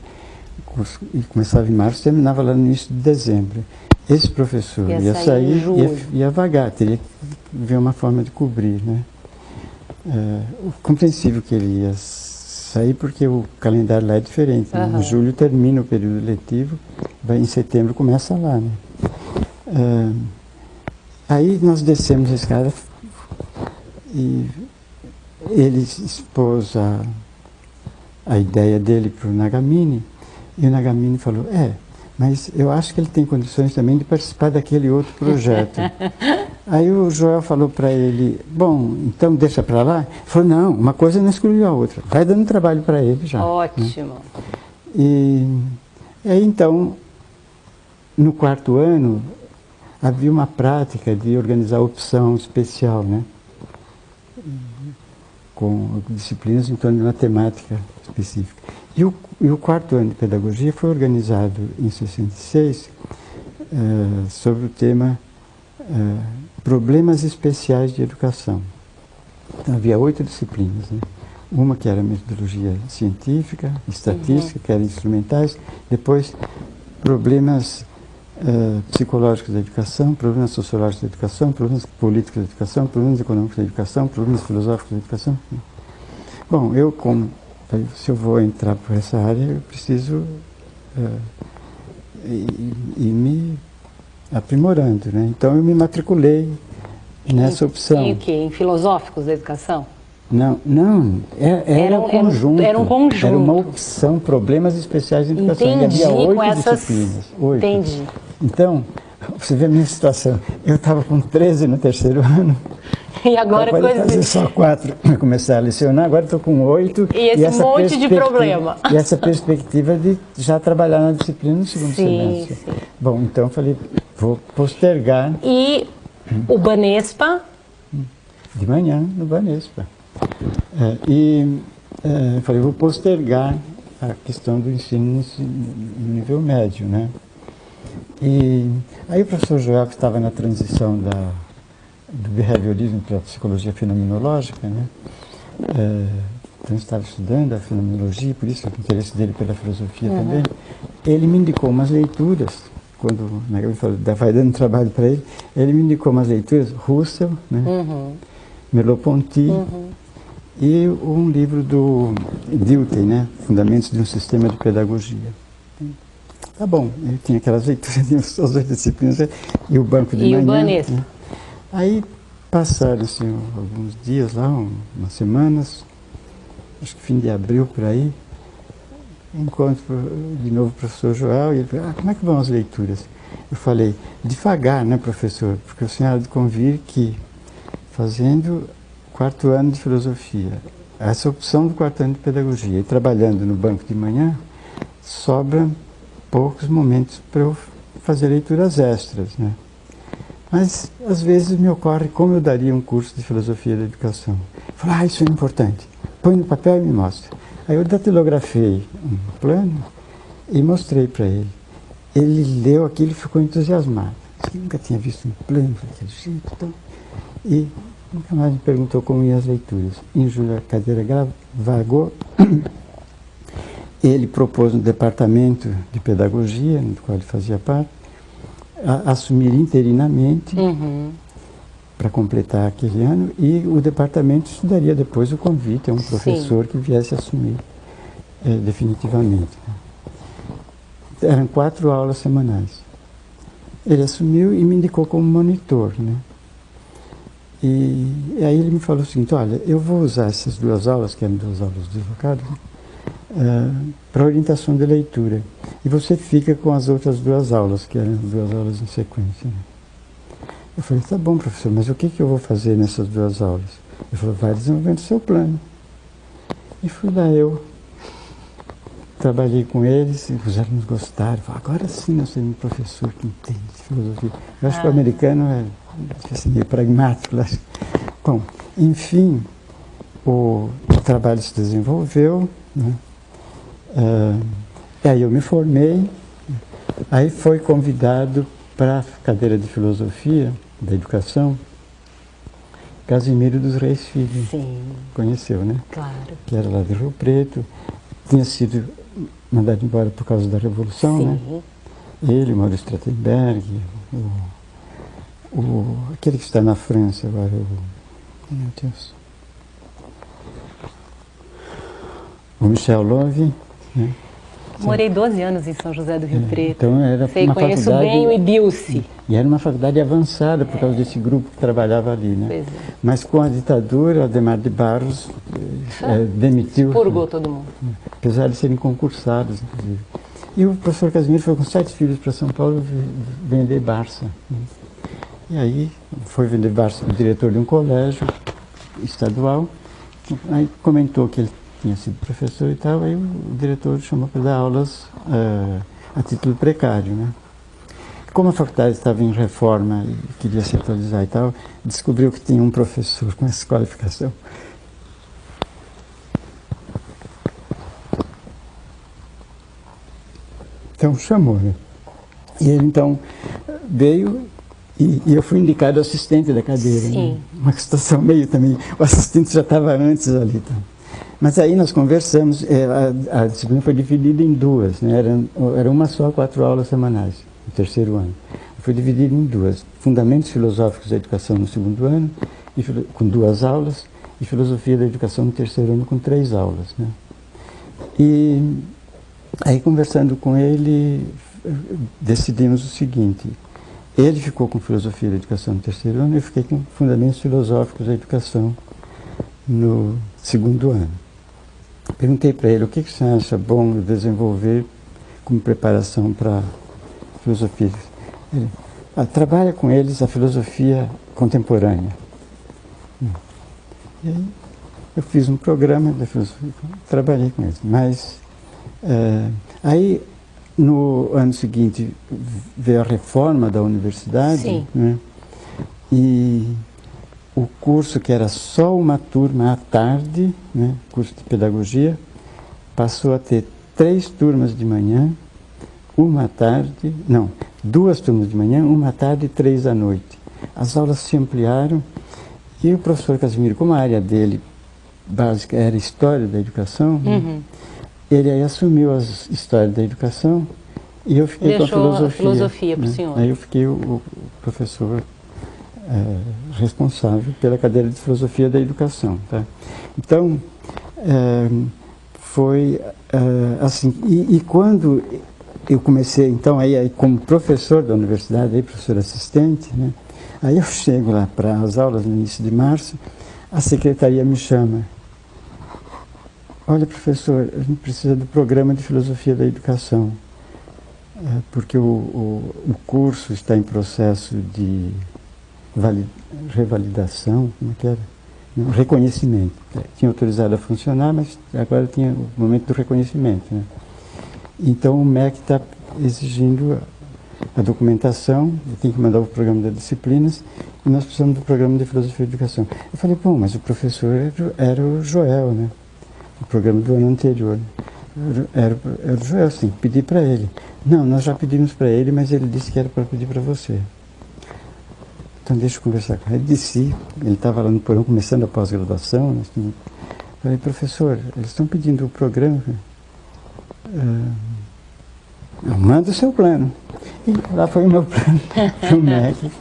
S2: o curso começava em março e terminava lá no início de dezembro. Esse professor ia sair, ia vagar, teria que ver uma forma de cobrir, né? Compreensível que ele ia sair porque o calendário lá é diferente, né? Em julho termina o período letivo, em setembro começa lá, né? Aí nós descemos a escada e ele expôs a ideia dele para o Nagamine, E o Nagamine falou, mas eu acho que ele tem condições também de participar daquele outro projeto. Aí o Joel falou para ele, bom, então deixa para lá. Ele falou, não, uma coisa não exclui a outra. Vai dando trabalho para ele já.
S1: Ótimo.
S2: Né? E aí então, no 4º ano, havia uma prática de organizar opção especial, né? Com disciplinas em torno de uma temática específica. E o 4º ano de pedagogia foi organizado em 66 sobre o tema problemas especiais de educação. Então, havia 8 disciplinas, né? Uma que era metodologia científica, estatística, que eram instrumentais, depois problemas psicológicos da educação, problemas sociológicos da educação, problemas políticos da educação, problemas econômicos da educação, problemas filosóficos da educação. Bom, se eu vou entrar por essa área, eu preciso ir me aprimorando, né? Então eu me matriculei nessa opção.
S1: Em o quê? Em filosóficos da educação?
S2: Não, era um conjunto.
S1: Era um conjunto.
S2: Era uma opção, problemas especiais de educação.
S1: Entendi,
S2: havia 8
S1: com essas
S2: disciplinas. 8.
S1: Entendi.
S2: Então, você vê a minha situação. Eu estava com 13 no 3º ano.
S1: E agora
S2: eu fazer só 4 para começar a lecionar, agora estou com 8.
S1: E esse monte de problema.
S2: E essa perspectiva de já trabalhar na disciplina no 2º semestre. Sim. Bom, então eu falei, vou postergar.
S1: E o Banespa?
S2: De manhã, no Banespa. Eu falei, vou postergar a questão do ensino no nível médio, né? E aí o professor Joel, que estava na transição do behaviorismo para a psicologia fenomenológica, né? Então estava estudando a fenomenologia, por isso o interesse dele pela filosofia também. Ele me indicou umas leituras, quando ele falou, vai dando trabalho para ele me indicou umas leituras, Russell, né? Merleau-Ponty, e um livro do Dilthey, né? Fundamentos de um Sistema de Pedagogia. Tá bom, eu tinha aquelas leituras, tinha as 8 disciplinas e o banco de manhã.
S1: E o Banespa.
S2: Né? Aí passaram assim, alguns dias lá, umas semanas, acho que fim de abril por aí, encontro de novo o professor Joel e ele falou, como é que vão as leituras? Eu falei, devagar, né, professor? Porque o senhor há de convir que fazendo 4º ano de filosofia, essa opção do 4º ano de pedagogia e trabalhando no banco de manhã, sobra poucos momentos para eu fazer leituras extras, né? Mas às vezes me ocorre como eu daria um curso de filosofia da educação. Eu falo, isso é importante, põe no papel e me mostra. Aí eu datilografei um plano e mostrei para ele. Ele leu aquilo e ficou entusiasmado. Eu nunca tinha visto um plano daquele jeito, então. E nunca mais me perguntou como iam as leituras. Em julho a cadeira vagou. Ele propôs no departamento de pedagogia, do qual ele fazia parte, assumir interinamente para completar aquele ano, e o departamento estudaria depois o convite a um professor que viesse assumir definitivamente. Né? Eram 4 aulas semanais. Ele assumiu e me indicou como monitor, né? E aí ele me falou o seguinte, olha, eu vou usar essas 2 aulas, que eram 2 aulas deslocadas, para orientação de leitura. E você fica com as outras 2 aulas, que eram 2 aulas em sequência. Né? Eu falei, tá bom, professor, mas o que eu vou fazer nessas 2 aulas? Ele falou, vai desenvolvendo o seu plano. E fui lá eu, trabalhei com eles, e os alunos gostaram. Falaram, agora sim nós temos um professor que entende de filosofia. Eu acho que o americano é assim, meio pragmático. Bom, enfim, o trabalho se desenvolveu, né? E aí eu me formei, aí foi convidado para a cadeira de filosofia da educação, Casimiro dos Reis Filho.
S1: Sim.
S2: Conheceu, né?
S1: Claro. Que
S2: era lá de Rio Preto, tinha sido mandado embora por causa da Revolução, né? Ele, Mauro Stratenberg, aquele que está na França agora, meu Deus, o Michel Love, né?
S1: Morei 12 anos em São José do Rio Preto.
S2: Então era uma
S1: conheço
S2: faculdade,
S1: bem o Ibilce.
S2: E era uma faculdade avançada por causa desse grupo que trabalhava ali, né?
S1: Pois é.
S2: Mas com a ditadura, Ademar de Barros demitiu.
S1: Purgou todo mundo.
S2: Apesar de serem concursados, inclusive. E o professor Casimiro foi com 7 filhos para São Paulo vender Barça. E aí foi vender Barça para o diretor de um colégio estadual, aí comentou que ele tinha sido professor e tal, aí o diretor chamou para dar aulas a título precário, né? Como a faculdade estava em reforma e queria se atualizar e tal, descobriu que tinha um professor com essa qualificação. Então chamou, né? E ele então veio e eu fui indicado assistente da cadeira.
S1: Sim.
S2: Né? Uma situação meio também, o assistente já estava antes ali. Então. Mas aí nós conversamos, a disciplina foi dividida em duas, né? Era uma só, 4 aulas semanais, no terceiro ano. Foi dividida em duas, Fundamentos Filosóficos da Educação no segundo ano, com 2 aulas, e Filosofia da Educação no terceiro ano com 3 aulas. Né? E aí, conversando com ele, decidimos o seguinte: ele ficou com Filosofia da Educação no terceiro ano, eu fiquei com Fundamentos Filosóficos da Educação no segundo ano. Perguntei para ele o que você acha bom desenvolver como preparação para filosofia. Ele trabalha com eles a filosofia contemporânea. E aí eu fiz um programa de filosofia, trabalhei com eles, mas aí no ano seguinte veio a reforma da universidade, né? E o curso que era só uma turma à tarde, né? Curso de pedagogia, passou a ter 3 turmas de manhã, 2 turmas de manhã, 1 à tarde e 3 à noite. As aulas se ampliaram e o professor Casimiro, como a área dele básica era História da Educação, né? Ele aí assumiu as Histórias da Educação e eu fiquei com a Filosofia.
S1: A filosofia para o senhor.
S2: Aí eu fiquei o professor responsável pela cadeira de Filosofia da Educação. Tá? Então, foi assim. E quando eu comecei, então, aí como professor da universidade, aí, professor assistente, né? Aí eu chego lá para as aulas no início de março, a secretaria me chama. Olha, professor, a gente precisa do programa de Filosofia da Educação, porque o curso está em processo de revalidação, como é que era? Reconhecimento. Tinha autorizado a funcionar, mas agora tinha o momento do reconhecimento. Né? Então o MEC está exigindo a documentação, tem que mandar o programa de disciplinas, e nós precisamos do programa de Filosofia da Educação. Eu falei, bom, mas o professor era o Joel, né? O programa do ano anterior. Era o Joel, sim, pedi para ele. Não, nós já pedimos para ele, mas ele disse que era para pedir para você. Então deixa eu conversar com ele. Ele disse, ele estava lá no porão começando a pós-graduação. Eu falei, professor, eles estão pedindo o programa. Manda o seu plano. E lá foi o meu plano para o MEC.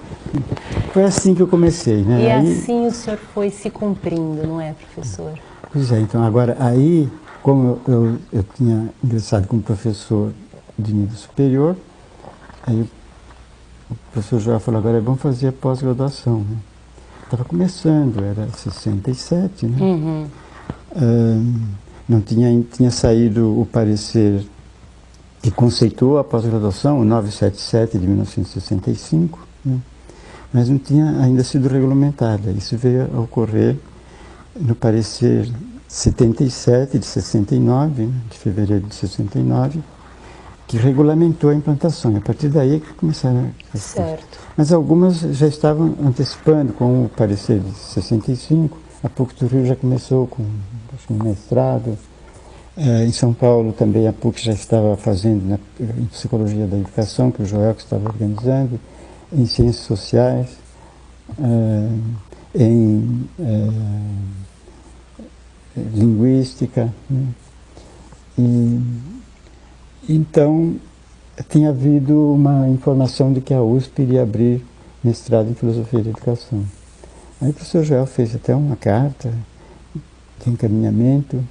S2: Foi assim que eu comecei. Né?
S1: E assim o senhor foi se cumprindo, não é, professor?
S2: Pois é, então agora aí, como eu tinha ingressado como professor de nível superior, aí o professor Joel falou, agora é bom fazer a pós-graduação. Né? Estava começando, era 67, né? Não tinha saído o parecer que conceitou a pós-graduação, o 977 de 1965, né? Mas não tinha ainda sido regulamentada. Isso veio a ocorrer no parecer 77 de 69, né? De fevereiro de 69, que regulamentou a implantação. E a partir daí que começaram as
S1: Certo.
S2: coisas. Mas algumas já estavam antecipando com o parecer de 65. A PUC do Rio já começou com um mestrado. Em São Paulo também a PUC já estava fazendo em Psicologia da Educação, que o Joel que estava organizando, em Ciências Sociais, em Linguística. Né? E então tinha havido uma informação de que a USP iria abrir mestrado em Filosofia da Educação. Aí o professor Joel fez até uma carta de encaminhamento,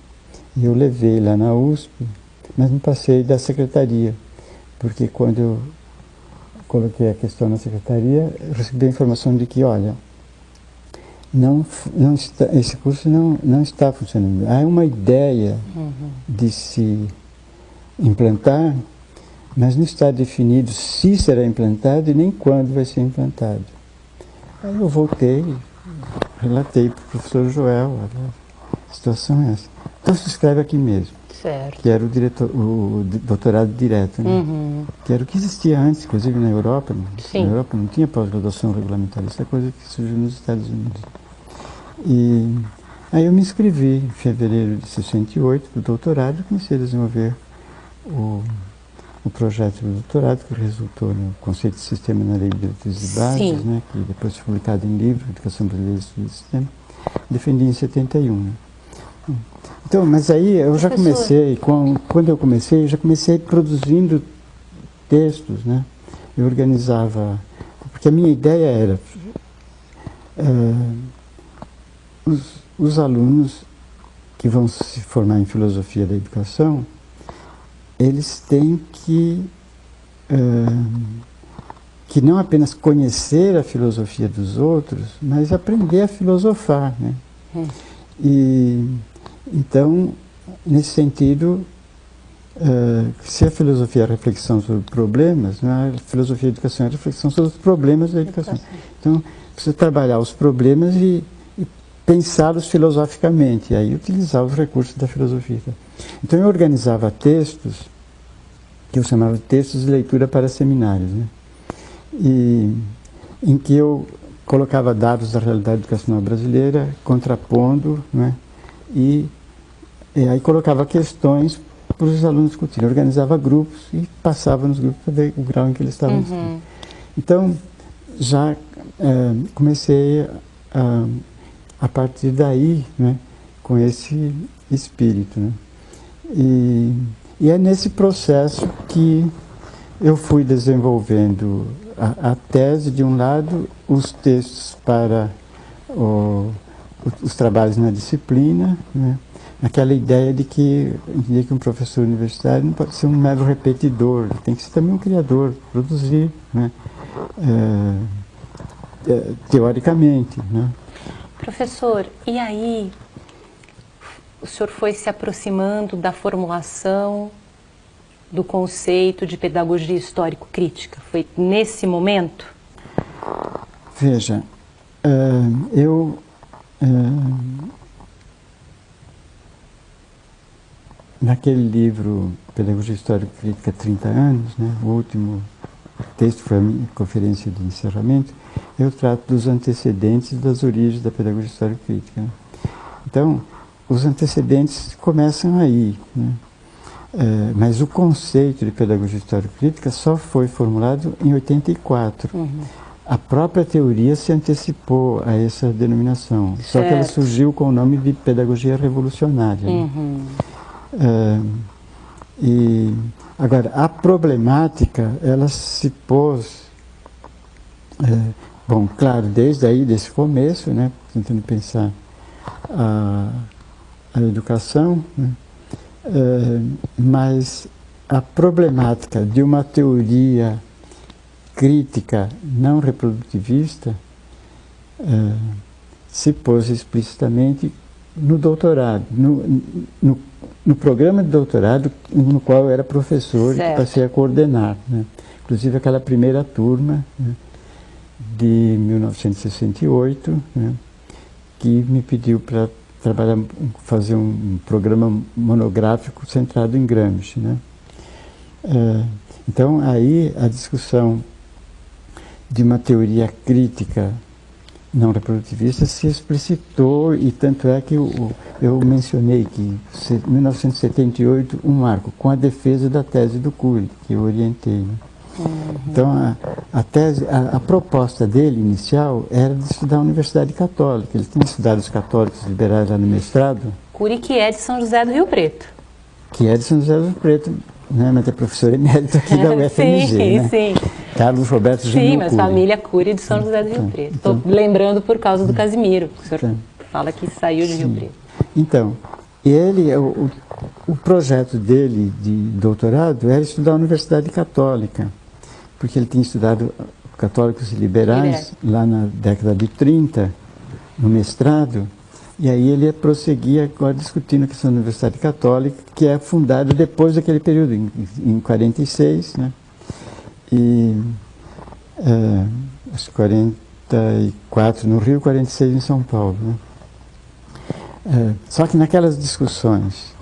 S2: e eu levei lá na USP, mas não passei da secretaria, porque quando eu coloquei a questão na secretaria, eu recebi a informação de que, olha, esse curso não está funcionando. Há uma ideia de se implantar, mas não está definido se será implantado e nem quando vai ser implantado. Aí eu voltei, relatei para o professor Joel, a situação é essa. Então se escreve aqui mesmo.
S1: Certo.
S2: Que era o doutorado direto, né? Que era o que existia antes, inclusive na Europa.
S1: Sim.
S2: Na Europa não tinha pós-graduação regulamentarista, é coisa que surgiu nos Estados Unidos. E aí eu me inscrevi em fevereiro de 68 para o doutorado e comecei a desenvolver o projeto do doutorado, que resultou no conceito de sistema na lei de diretrizes e bases, né? Que depois foi publicado em livro, Educação Brasileira e Estudo do Sistema. Defendi em 71, né? Então, mas aí eu já comecei, quando eu comecei, produzindo textos, né? Eu organizava, porque a minha ideia era, os alunos que vão se formar em filosofia da educação, eles têm que não apenas conhecer a filosofia dos outros, mas aprender a filosofar, né? E então, nesse sentido, se a filosofia é a reflexão sobre problemas, né, a filosofia da educação é a reflexão sobre os problemas da educação. Então, precisa trabalhar os problemas e pensá-los filosoficamente, e aí utilizar os recursos da filosofia. Então, eu organizava textos, que eu chamava de textos de leitura para seminários, né, e em que eu colocava dados da realidade educacional brasileira, contrapondo, né, e aí colocava questões para os alunos discutirem, organizava grupos e passava nos grupos para ver o grau em que eles estavam discutindo. Então, já comecei a partir daí, né, com esse espírito, né? E é nesse processo que eu fui desenvolvendo a tese de um lado, os textos para os trabalhos na disciplina, né? Aquela ideia de que um professor universitário não pode ser um mero repetidor, tem que ser também um criador, produzir, né? Teoricamente, né?
S1: Professor, e aí o senhor foi se aproximando da formulação do conceito de pedagogia histórico-crítica? Foi nesse momento?
S2: Veja, naquele livro Pedagogia Histórico-Crítica 30 anos, né, o último texto foi a minha conferência de encerramento, eu trato dos antecedentes das origens da pedagogia histórico-crítica, né? Então, os antecedentes começam aí, né? Mas o conceito de pedagogia histórico-crítica só foi formulado em 84. A própria teoria se antecipou a essa denominação, só que ela surgiu com o nome de pedagogia revolucionária, né? E agora, a problemática, ela se pôs, bom, claro, desde aí, desse começo, né, tentando pensar a educação, né, mas a problemática de uma teoria crítica não reprodutivista se pôs explicitamente no doutorado, no programa de doutorado no qual eu era professor e passei a coordenar, né? Inclusive aquela primeira turma, né, de 1968, né, que me pediu para fazer um programa monográfico centrado em Gramsci, né? Então aí a discussão de uma teoria crítica não reprodutivista se explicitou, e tanto é que eu mencionei que em 1978 um marco com a defesa da tese do Cury, que eu orientei, né? Então a proposta dele inicial era de estudar a Universidade Católica. Ele tinha estudado os católicos liberais lá no mestrado.
S1: Cury, que é de São José do Rio Preto.
S2: Que é de São José do Rio Preto, né? Mas é professor emérito aqui da UFMG,
S1: sim,
S2: né?
S1: Sim.
S2: Carlos Roberto Júnior.
S1: Sim, mas família Cury de São José do Rio Preto. Estou lembrando por causa do Casimiro, que o senhor fala que saiu de Rio Preto.
S2: Então, ele, o projeto dele de doutorado era estudar a Universidade Católica, porque ele tinha estudado católicos e liberais lá na década de 30, no mestrado, E aí ele ia prosseguir agora discutindo a questão da Universidade Católica, que é fundada depois daquele período, em 46, né? E acho que 44 no Rio, 46 em São Paulo, né? Só que naquelas discussões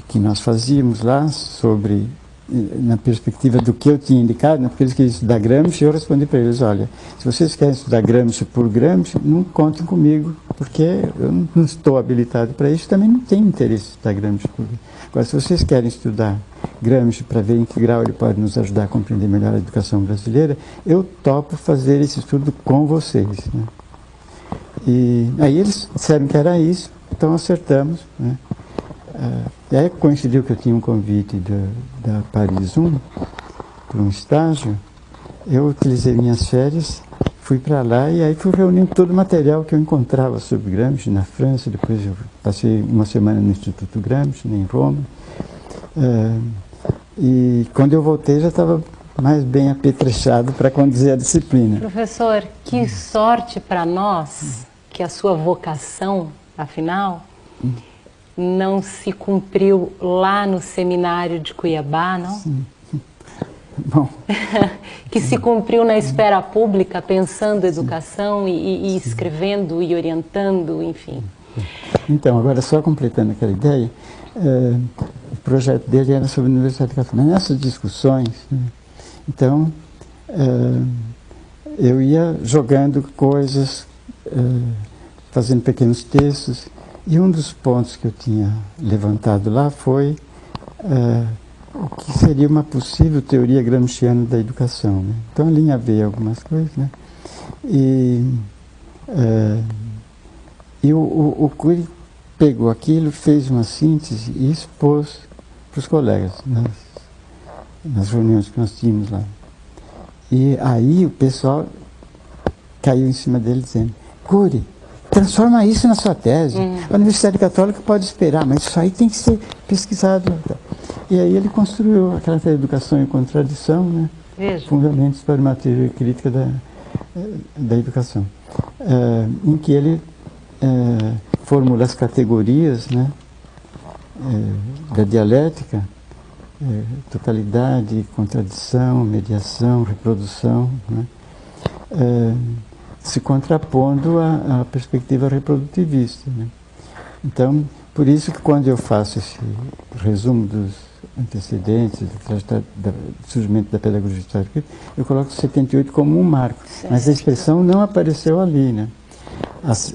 S2: que nós fazíamos lá sobre, na perspectiva do que eu tinha indicado, porque eles queriam estudar Gramsci, eu respondi para eles, olha, se vocês querem estudar Gramsci por Gramsci, não contem comigo, porque eu não estou habilitado para isso, também não tenho interesse em estudar Gramsci por Gramsci. Agora, se vocês querem estudar Gramsci para ver em que grau ele pode nos ajudar a compreender melhor a educação brasileira, eu topo fazer esse estudo com vocês, né? E aí eles disseram que era isso, então acertamos, né? E aí coincidiu que eu tinha um convite da Paris 1 para um estágio. Eu utilizei minhas férias, fui para lá e aí fui reunindo todo o material que eu encontrava sobre Gramsci na França. Depois eu passei uma semana no Instituto Gramsci, em Roma. E quando eu voltei já estava mais bem apetrechado para conduzir a disciplina.
S1: Professor, que sorte para nós que a sua vocação, afinal, não se cumpriu lá no seminário de Cuiabá, não?
S2: Sim. Bom.
S1: Que se cumpriu na esfera pública, pensando educação e escrevendo e orientando, enfim.
S2: Então, agora só completando aquela ideia, o projeto dele era sobre a Universidade Católica. Nessas discussões, né, então, eu ia jogando coisas, fazendo pequenos textos, e um dos pontos que eu tinha levantado lá foi o que seria uma possível teoria gramsciana da educação, né? Então, alinhavei algumas coisas, né? E o Cury pegou aquilo, fez uma síntese e expôs para os colegas nas reuniões que nós tínhamos lá. E aí o pessoal caiu em cima dele dizendo: Cury, transforma isso na sua tese. A Universidade Católica pode esperar, mas isso aí tem que ser pesquisado. E aí ele construiu aquela tese de educação e contradição, né? Fundamentos para uma teoria crítica da educação, em que ele formula as categorias, né, da dialética, totalidade, contradição, mediação, reprodução, né, se contrapondo à perspectiva reprodutivista, né. Então, por isso que quando eu faço esse resumo dos antecedentes, do surgimento da pedagogia histórica, eu coloco 78 como um marco, mas a expressão não apareceu ali, né.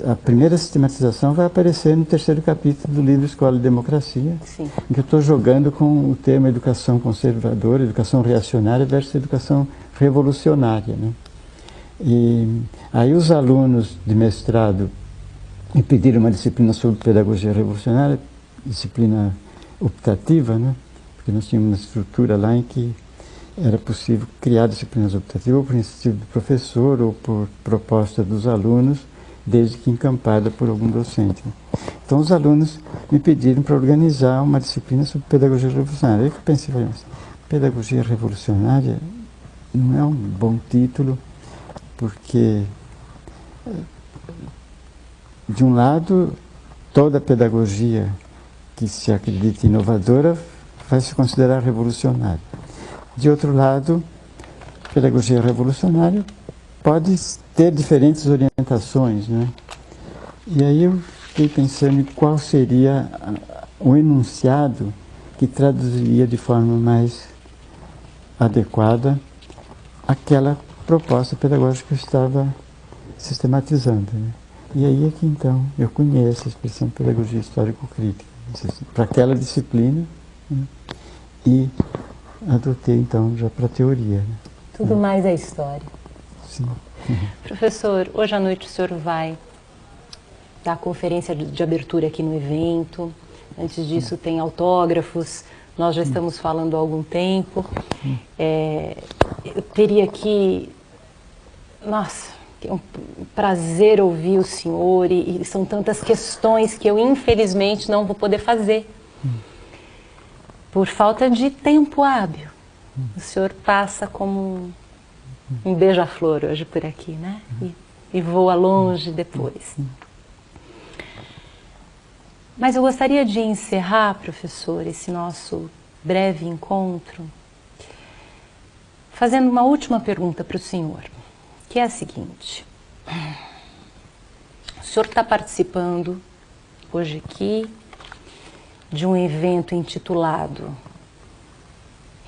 S2: A primeira sistematização vai aparecer no terceiro capítulo do livro Escola e Democracia,
S1: Sim.
S2: em que eu estou jogando com o tema educação conservadora, educação reacionária versus educação revolucionária, né? E aí os alunos de mestrado me pediram uma disciplina sobre pedagogia revolucionária, disciplina optativa, né? Porque nós tínhamos uma estrutura lá em que era possível criar disciplinas optativas, ou por iniciativa do professor, ou por proposta dos alunos, desde que encampada por algum docente. Então os alunos me pediram para organizar uma disciplina sobre pedagogia revolucionária. Aí que eu pensei, pedagogia revolucionária não é um bom título, porque, de um lado, toda pedagogia que se acredita inovadora vai se considerar revolucionária. De outro lado, pedagogia revolucionária pode ter diferentes orientações, né? E aí eu fiquei pensando em qual seria o enunciado que traduziria de forma mais adequada aquela proposta pedagógica que eu estava sistematizando, né? E aí é que então eu conheço a expressão pedagogia histórico-crítica para aquela disciplina, né? E adotei então já para a teoria, né?
S1: Tudo mais é história.
S2: Sim.
S1: Professor, hoje à noite o senhor vai dar conferência de abertura aqui no evento. Antes disso tem autógrafos, nós já estamos falando há algum tempo. Eu teria que... Nossa, é um prazer ouvir o senhor e são tantas questões que eu infelizmente não vou poder fazer. Por falta de tempo hábil. O senhor passa como um beija-flor hoje por aqui, né? e voa longe depois. Mas eu gostaria de encerrar, professor, esse nosso breve encontro, fazendo uma última pergunta para o senhor, que é a seguinte. O senhor está participando hoje aqui de um evento intitulado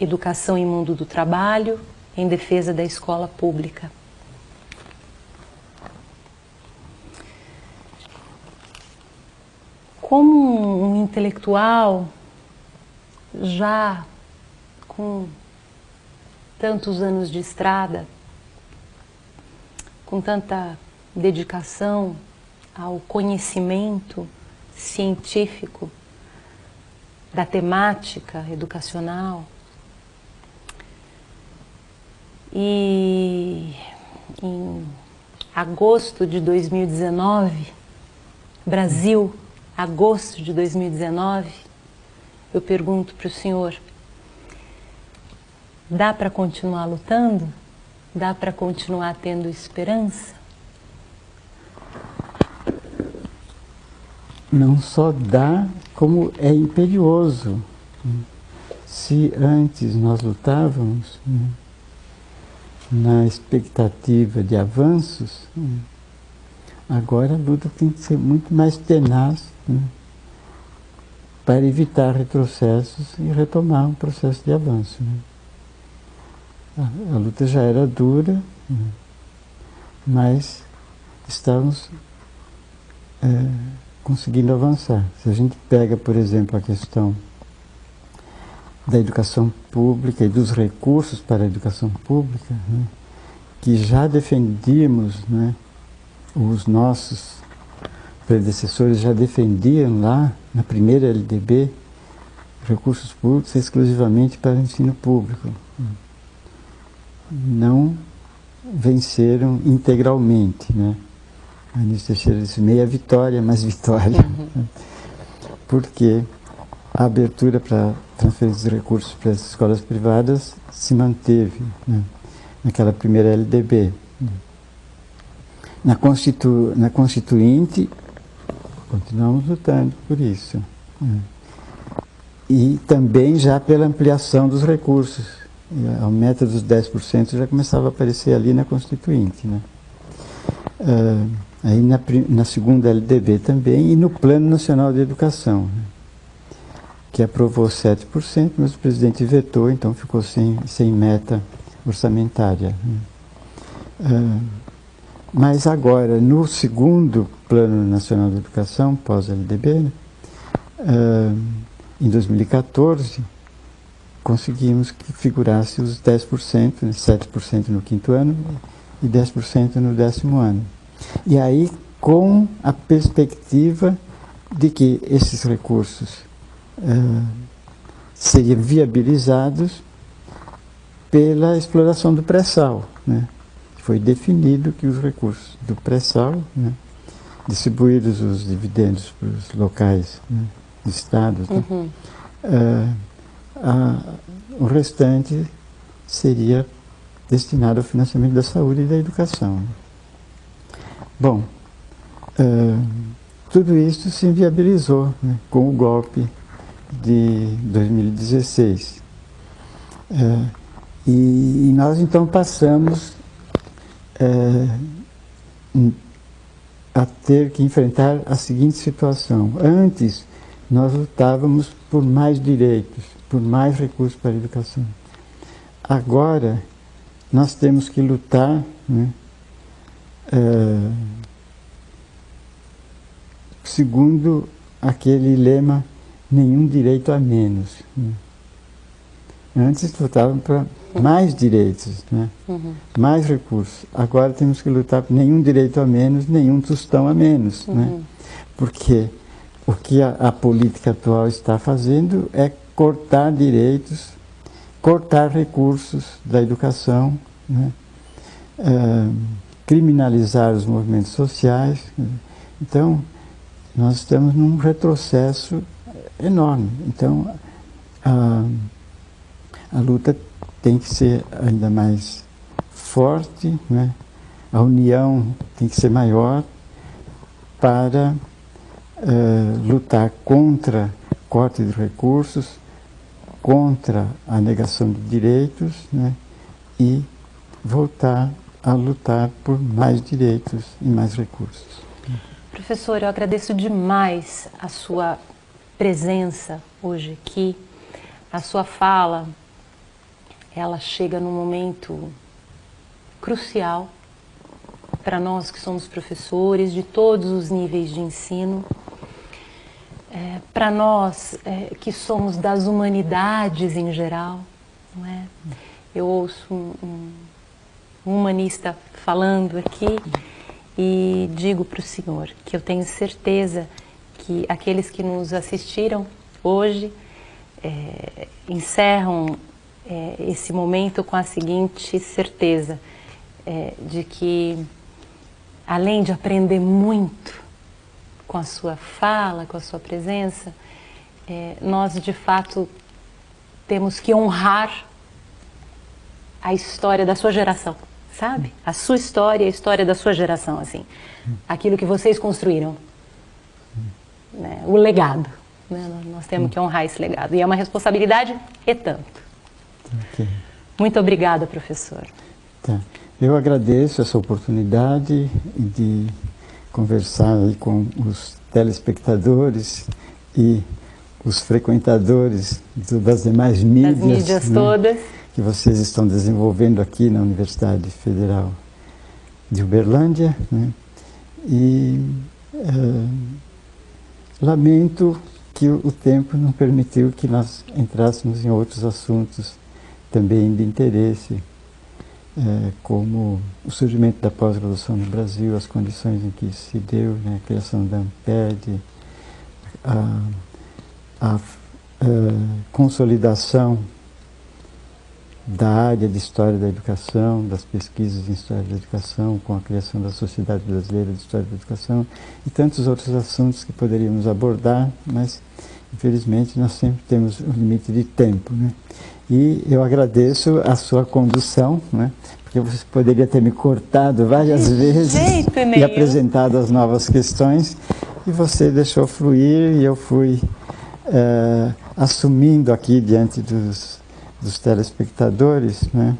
S1: Educação e Mundo do Trabalho em Defesa da Escola Pública. Como um intelectual, já com tantos anos de estrada, com tanta dedicação ao conhecimento científico da temática educacional, e em agosto de 2019, Brasil, agosto de 2019, eu pergunto para o senhor, dá para continuar lutando? Dá para continuar tendo esperança?
S2: Não só dá, como é imperioso. Se antes nós lutávamos na expectativa de avanços, agora a luta tem que ser muito mais tenaz para evitar retrocessos e retomar um processo de avanço. A luta já era dura, mas estamos conseguindo avançar. Se a gente pega, por exemplo, a questão da educação pública e dos recursos para a educação pública, que já defendíamos, os nossos predecessores já defendiam lá, na primeira LDB, recursos públicos exclusivamente para o ensino público. Não venceram integralmente, A Anísio Teixeira disse, meia vitória, mas vitória. Porque a abertura para transferência de recursos para as escolas privadas se manteve, naquela primeira LDB. Na Constituinte, continuamos lutando por isso. E também já pela ampliação dos recursos. A meta dos 10% já começava a aparecer ali na Constituinte. Aí na segunda LDB também, e no Plano Nacional de Educação, que aprovou 7%, mas o presidente vetou, então ficou sem meta orçamentária. Mas agora, no segundo Plano Nacional de Educação, pós-LDB, em 2014, conseguimos que figurasse os 10%, 7% no quinto ano e 10% no 10º ano. E aí, com a perspectiva de que esses recursos seriam viabilizados pela exploração do pré-sal. Foi definido que os recursos do pré-sal, distribuídos os dividendos para os locais, estados, o restante seria destinado ao financiamento da saúde e da educação. Bom, tudo isso se inviabilizou com o golpe de 2016. E nós então passamos a ter que enfrentar a seguinte situação. Antes, nós lutávamos por mais direitos, por mais recursos para a educação. Agora, nós temos que lutar segundo aquele lema, nenhum direito a menos. Antes lutavam para mais direitos, mais recursos. Agora temos que lutar por nenhum direito a menos, nenhum tostão a menos. Porque o que a política atual está fazendo é cortar direitos, cortar recursos da educação, criminalizar os movimentos sociais. Então, nós estamos num retrocesso enorme. Então, a luta tem que ser ainda mais forte, a união tem que ser maior para lutar contra corte de recursos, contra a negação de direitos, né, e voltar a lutar por mais direitos e mais recursos.
S1: Professor, eu agradeço demais a sua presença hoje aqui. A sua fala, ela chega num momento crucial para nós que somos professores de todos os níveis de ensino, para nós que somos das humanidades em geral, não é? Eu ouço um humanista falando aqui e digo para o senhor que eu tenho certeza que aqueles que nos assistiram hoje encerram esse momento com a seguinte certeza, de que, além de aprender muito com a sua fala, com a sua presença, nós de fato temos que honrar a história da sua geração, sabe? A sua história e a história da sua geração, assim. Aquilo que vocês construíram, né? O legado, né? Nós temos que honrar esse legado. E é uma responsabilidade e tanto.
S2: Okay.
S1: Muito obrigada, professor.
S2: Tá. Eu agradeço essa oportunidade de conversar aí com os telespectadores e os frequentadores das demais mídias,
S1: das mídias, né, todas,
S2: que vocês estão desenvolvendo aqui na Universidade Federal de Uberlândia, né? E lamento que o tempo não permitiu que nós entrássemos em outros assuntos também de interesse, como o surgimento da pós-graduação no Brasil, as condições em que se deu, né, a criação da ANPED, a consolidação da área de História da Educação, das pesquisas em História da Educação, com a criação da Sociedade Brasileira de História da Educação e tantos outros assuntos que poderíamos abordar, mas infelizmente nós sempre temos um limite de tempo, né? E eu agradeço a sua condução, né? Porque você poderia ter me cortado várias vezes e apresentado as novas questões, e você deixou fluir e eu fui assumindo aqui diante dos telespectadores, né,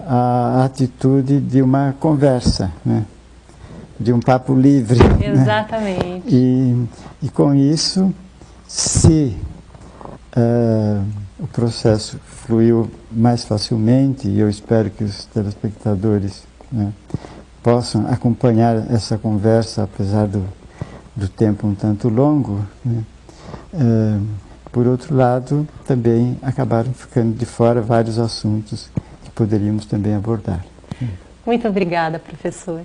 S2: a atitude de uma conversa, né, de um papo livre.
S1: Exatamente.
S2: Né? E com isso, se o processo fluiu mais facilmente, e eu espero que os telespectadores, né, possam acompanhar essa conversa, apesar do tempo um tanto longo, né, por outro lado, também acabaram ficando de fora vários assuntos que poderíamos também abordar.
S1: Muito obrigada, professor.